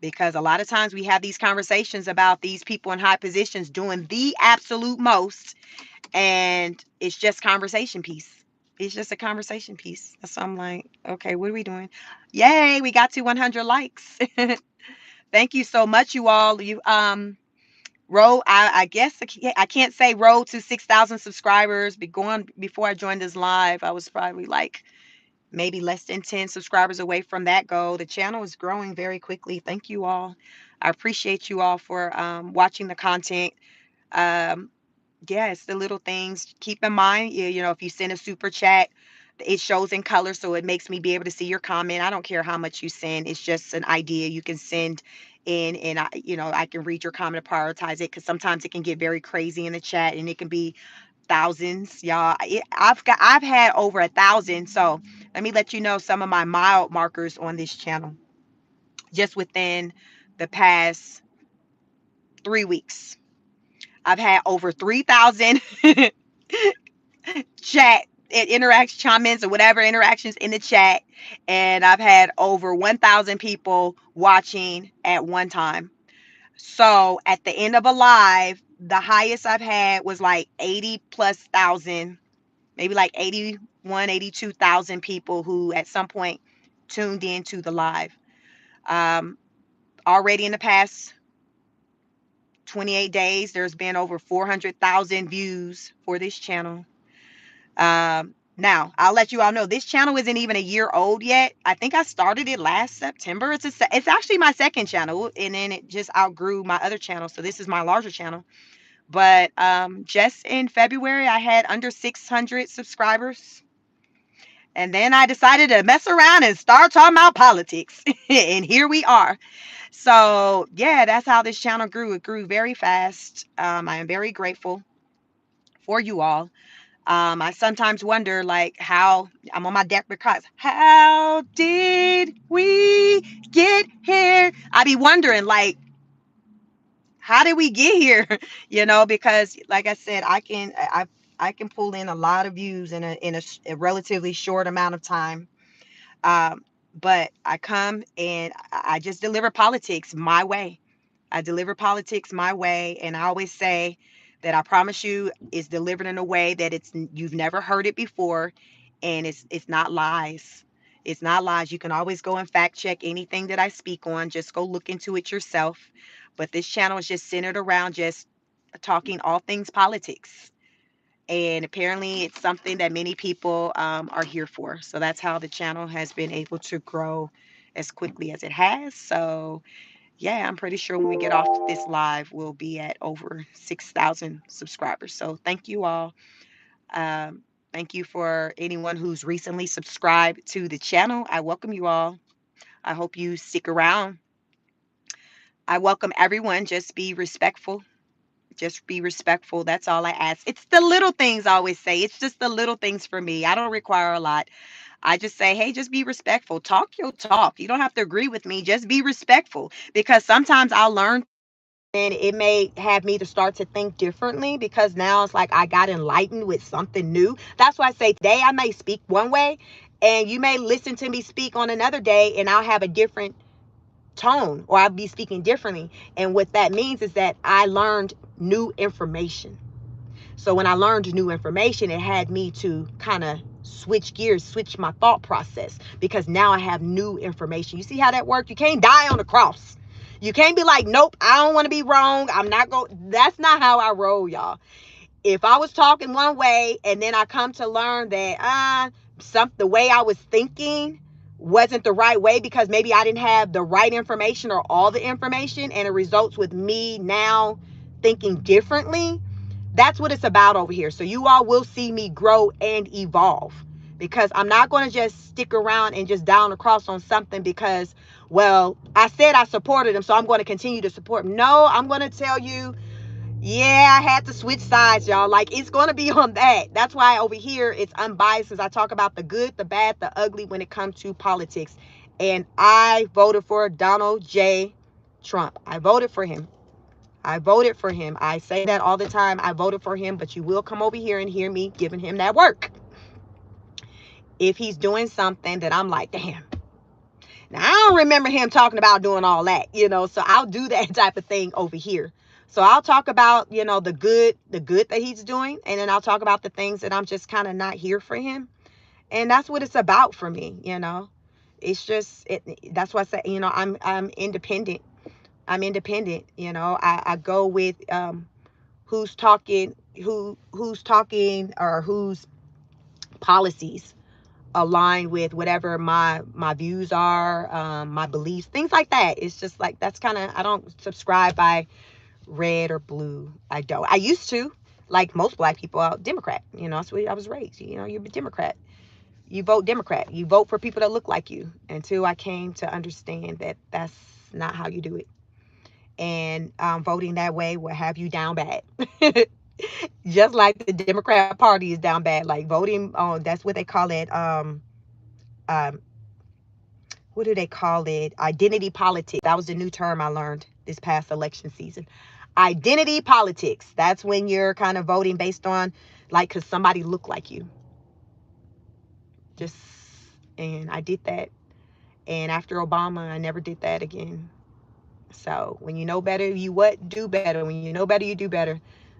Because a lot of times we have these conversations about these people in high positions doing the absolute most, and it's just conversation piece. It's just a conversation piece. So I'm like, okay, what are we doing? Yay, we got to 100 likes. Thank you so much, you all. You I guess I can't say road to 6,000 subscribers. Before I joined this live, I was probably like maybe less than 10 subscribers away from that goal. The channel is growing very quickly. Thank you all. I appreciate you all for watching the content. Um, yeah, it's the little things. Keep in mind, if you send a super chat, it shows in color, so it makes me be able to see your comment. I don't care how much you send. It's just an idea you can send in, and I can read your comment and prioritize it, because sometimes it can get very crazy in the chat, and it can be thousands, y'all. I've had over 1,000. So let me let you know some of my mild markers on this channel just within the past 3 weeks. I've had over 3,000 chat interaction comments or whatever interactions in the chat, and I've had over 1,000 people watching at one time. So at the end of a live, the highest I've had was like 80 plus thousand, maybe like 81, 82,000 people who at some point tuned into the live. Um, Already in the past 28 days, there's been over 400,000 views for this channel. Now, I'll let you all know this channel isn't even a year old yet. I think I started it last September. It's actually my second channel, and then it just outgrew my other channel. So this is my larger channel. But just in February, I had under 600 subscribers. And then I decided to mess around and start talking about politics. And here we are. So, yeah, that's how this channel grew. It grew very fast. I am very grateful for you all. I sometimes wonder, like, how I'm on my deck because how did we get here? I be wondering, like, how did we get here? Because like I said, I can pull in a lot of views in a relatively short amount of time. But I come and I just deliver politics my way. I deliver politics my way, and I always say that I promise you it's delivered in a way that you've never heard it before, and it's not lies. It's not lies. You can always go and fact check anything that I speak on. Just go look into it yourself. But this channel is just centered around just talking all things politics. And apparently it's something that many people are here for. So that's how the channel has been able to grow as quickly as it has. So yeah, I'm pretty sure when we get off this live, we'll be at over 6,000 subscribers. So thank you all. Um, Thank you for anyone who's recently subscribed to the channel. I welcome you all. I hope you stick around. I welcome everyone. Just be respectful. Just be respectful. That's all I ask. It's the little things I always say. It's just the little things for me. I don't require a lot. I just say, hey, just be respectful. Talk your talk. You don't have to agree with me. Just be respectful, because sometimes I'll learn and it may have me to start to think differently, because now it's like I got enlightened with something new. That's why I say today I may speak one way and you may listen to me speak on another day, and I'll have a different tone, or I'll be speaking differently. And what that means is that I learned new information. So when I learned new information, it had me to kind of switch gears, switch my thought process, because now I have new information. You see how that works? You can't die on the cross. You can't be like, nope, I don't want to be wrong. I'm not going. That's not how I roll, y'all. If I was talking one way and then I come to learn that the way I was thinking wasn't the right way, because maybe I didn't have the right information or all the information, and it results with me now thinking differently. That's what it's about over here. So you all will see me grow and evolve, because I'm not going to just stick around and just down across on something because, well, I said I supported him, so I'm going to continue to support him. No, I'm going to tell you, yeah, I had to switch sides, y'all. Like, it's going to be on that. That's why over here it's unbiased, as I talk about the good, the bad, the ugly when it comes to politics. And I voted for Donald J. Trump. I voted for him. I voted for him. I say that all the time. I voted for him, but you will come over here and hear me giving him that work. If he's doing something that I'm like, damn, Now, I don't remember him talking about doing all that, so I'll do that type of thing over here. So I'll talk about, the good that he's doing, and then I'll talk about the things that I'm just kind of not here for him. And that's what it's about for me. It's just that's why I say, I'm independent. I'm independent. I go with who's talking, who's talking, or whose policies align with whatever my views are, my beliefs, things like that. It's just like, that's kind of, I don't subscribe by red or blue. I don't. I used to, like most black people, out Democrat. That's the way I was raised. You're a Democrat. You vote Democrat. You vote for people that look like you. Until I came to understand that that's not how you do it. And voting that way will have you down bad. Just like the Democrat Party is down bad. Like voting on, that's what they call it. Um, what do they call it? Identity politics. That was the new term I learned this past election season. Identity politics. That's when you're kind of voting based on, like, because somebody looked like you. Just, and I did that. And after Obama, I never did that again. So when you know better, do better. When you know better, you do better.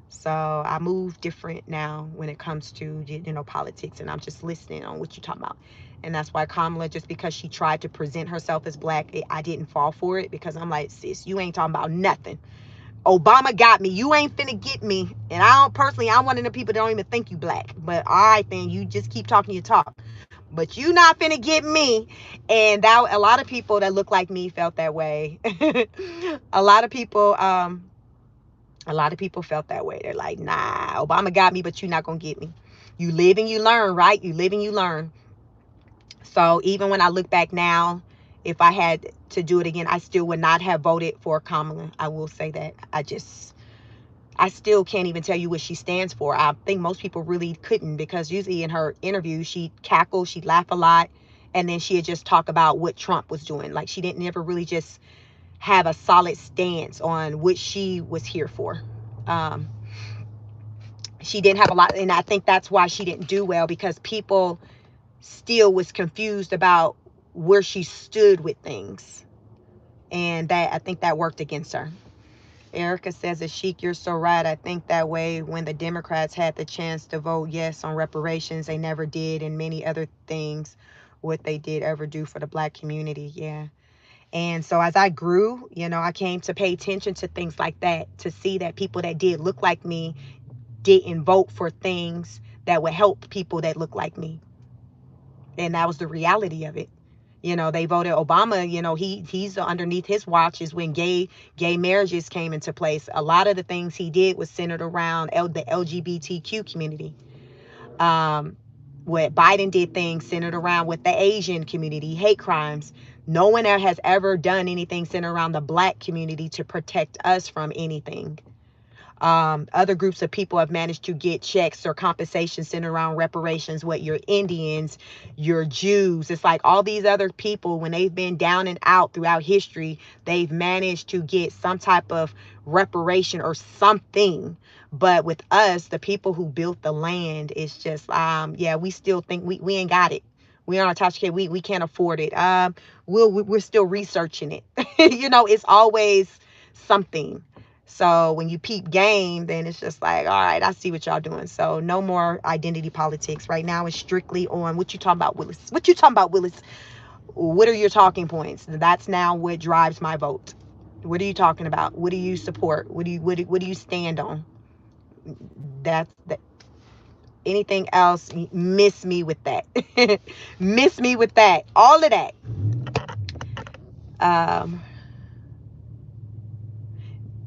So I move different now when it comes to, politics, and I'm just listening on what you're talking about. And that's why Kamala, just because she tried to present herself as black, I didn't fall for it, because I'm like, sis, you ain't talking about nothing. Obama got me. You ain't finna get me. And I'm one of the people that don't even think you black. But all right, then, you just keep talking your talk. But you not finna get me. And that, a lot of people that look like me felt that way. a lot of people, felt that way. They're like, nah, Obama got me, but you're not gonna get me. You live and you learn, right? You live and you learn. So even when I look back now, if I had to do it again, I still would not have voted for Kamala. I will say that. I still can't even tell you what she stands for. I think most people really couldn't, because usually in her interviews, she'd cackle, she'd laugh a lot, and then she'd just talk about what Trump was doing. Like, she didn't never really just have a solid stance on what she was here for. Um, she didn't have a lot, and I think that's why she didn't do well, because people still was confused about where she stood with things. And that, I think that worked against her. Erica says, Ashik, you're so right. I think that way when the Democrats had the chance to vote yes on reparations, they never did, and many other things, what they did ever do for the black community. Yeah. And so as I grew, I came to pay attention to things like that, to see that people that did look like me didn't vote for things that would help people that look like me. And that was the reality of it. They voted Obama. He's underneath his watch is when gay marriages came into place. A lot of the things he did was centered around the LGBTQ community. What Biden did things centered around with the Asian community, hate crimes. No one has ever done anything centered around the black community to protect us from anything. Other groups of people have managed to get checks or compensation centered around reparations, what your Indians, your Jews. It's like all these other people, when they've been down and out throughout history, they've managed to get some type of reparation or something. But with us, the people who built the land, it's just, we still think we ain't got it. We on our top kid. We can't afford it. We're still researching it. It's always something. So when you peep game, then it's just like, all right, I see what y'all doing. So no more identity politics. Right now it's strictly on what you talking about, Willis. What you talking about, Willis? What are your talking points? That's now what drives my vote. What are you talking about? What do you support? What do you stand on? That's that. Anything else, miss me with that. Miss me with that. All of that.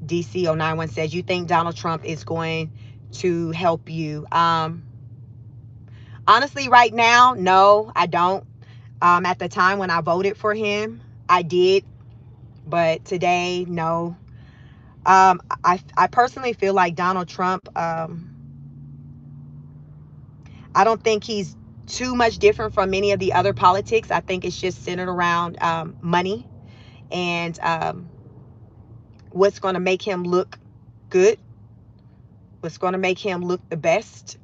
DC091 says, you think Donald Trump is going to help you? Honestly, right now, no, I don't. At the time when I voted for him, I did. But today, no. I personally feel like Donald Trump, I don't think he's too much different from many of the other politics. I think it's just centered around money and what's going to make him look good, what's going to make him look the best.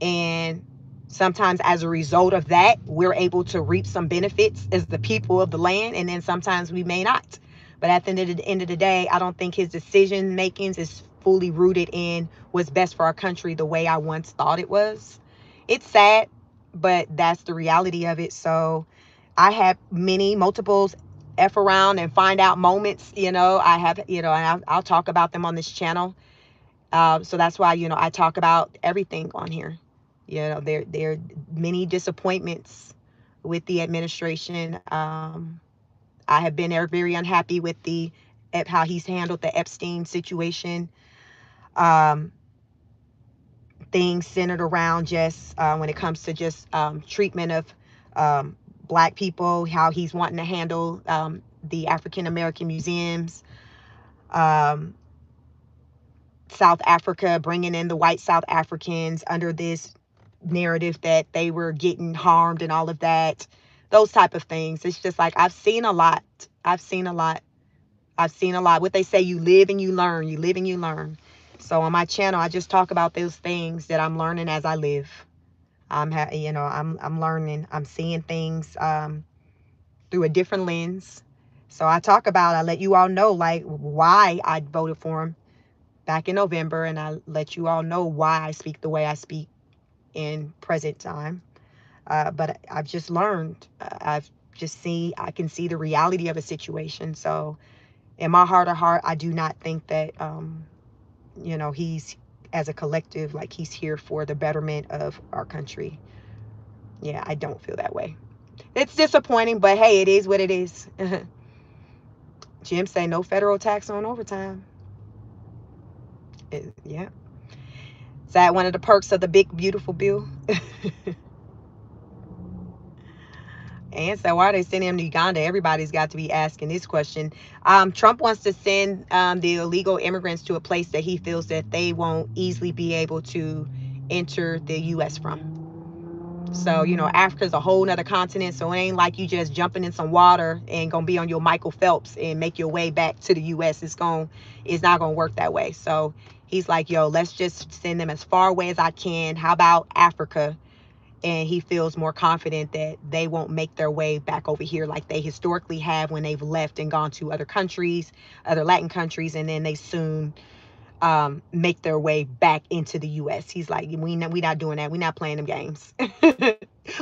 And Sometimes as a result of that, we're able to reap some benefits as the people of the land, and then sometimes we may not. But at the end of the day, I don't think his decision makings is fully rooted in what's best for our country the way I once thought it was. It's sad, but that's the reality of it. So I have multiples F around and find out moments, I have, and I'll talk about them on this channel. So that's why, I talk about everything on here. There are many disappointments with the administration. I have been very unhappy with at how he's handled the Epstein situation. Um, Things centered around just when it comes to just treatment of black people, how he's wanting to handle the African American museums. Um, South Africa, bringing in the white South Africans under this narrative that they were getting harmed and all of that, those type of things. It's just like I've seen a lot. I've seen a lot. I've seen a lot. What they say, you live and you learn. You live and you learn. So on my channel, I just talk about those things that I'm learning as I live. I'm learning. I'm seeing things through a different lens. So I let you all know like why I voted for him back in November, and I let you all know why I speak the way I speak in present time. But I've just learned. I can see the reality of a situation. So in my heart of heart, I do not think that, he's, as a collective, like he's here for the betterment of our country. Yeah, I don't feel that way. It's disappointing, but hey, it is what it is. Jim say no federal tax on overtime. Yeah. Is that one of the perks of the big, beautiful bill? And so why are they sending him to Uganda? Everybody's got to be asking this question. Trump wants to send the illegal immigrants to a place that he feels that they won't easily be able to enter the U.S. from. So, Africa's a whole nother continent. So it ain't like you just jumping in some water and gonna be on your Michael Phelps and make your way back to the U.S. It's not gonna work that way. So he's like, yo, let's just send them as far away as I can. How about Africa? And he feels more confident that they won't make their way back over here like they historically have when they've left and gone to other countries, other Latin countries, and then they soon make their way back into the U.S. He's like, we not doing that. We not playing them games.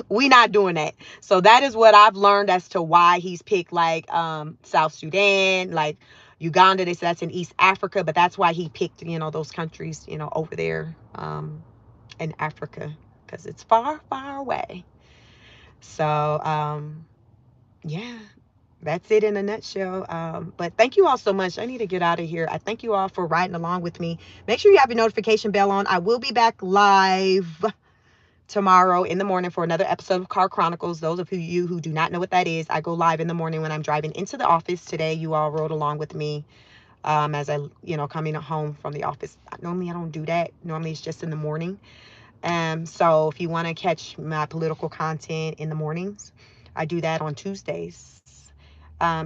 We not doing that. So that is what I've learned as to why he's picked like South Sudan, like Uganda. They say that's in East Africa, but that's why he picked, those countries, over there in Africa, because it's far, far away. So, yeah, that's it in a nutshell. But thank you all so much. I need to get out of here. I thank you all for riding along with me. Make sure you have your notification bell on. I will be back live tomorrow in the morning for another episode of Car Chronicles. Those of you who do not know what that is, I go live in the morning when I'm driving into the office. Today, you all rode along with me as I, coming home from the office. Normally, I don't do that. Normally, it's just in the morning. So if you want to catch my political content in the mornings, I do that on Tuesdays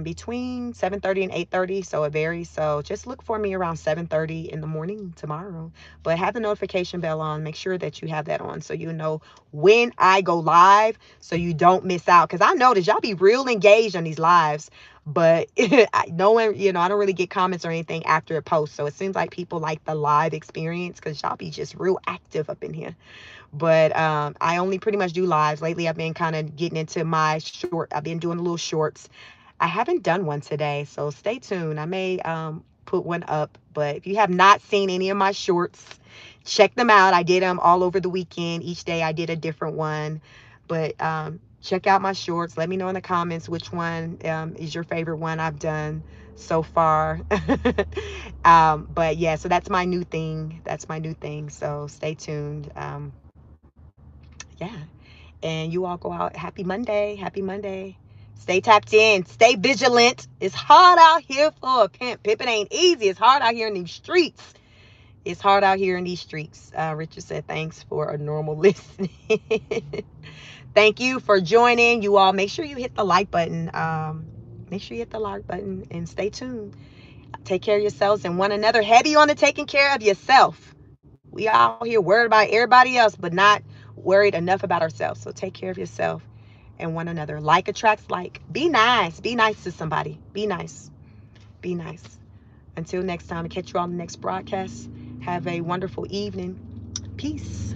between 7:30 and 8:30. So it varies. So just look for me around 7:30 in the morning tomorrow. But have the notification bell on. Make sure that you have that on so you know when I go live so you don't miss out. Because I notice y'all be real engaged on these lives. But no one, I don't really get comments or anything after a post. So it seems like people like the live experience because y'all be just real active up in here. But I only pretty much do lives. Lately, I've been kind of getting into my I've been doing little shorts. I haven't done one today, so stay tuned. I may put one up. But if you have not seen any of my shorts, check them out. I did them all over the weekend. Each day I did a different one. But check out my shorts. Let me know in the comments which one is your favorite one I've done so far. But yeah, so that's my new thing. That's my new thing. So stay tuned. Yeah. And you all go out. Happy Monday. Happy Monday. Stay tapped in. Stay vigilant. It's hard out here for a pimp. Pimping ain't easy. It's hard out here in these streets. It's hard out here in these streets. Richard said, thanks for a normal listening. Thank you for joining. You all, make sure you hit the like button. Make sure you hit the like button and stay tuned. Take care of yourselves and one another. Heavy on the taking care of yourself. We out here worried about everybody else, but not worried enough about ourselves. So take care of yourself and one another. Like attracts like. Be nice. Be nice to somebody. Be nice. Be nice. Until next time, catch you on the next broadcast. Have a wonderful evening. Peace.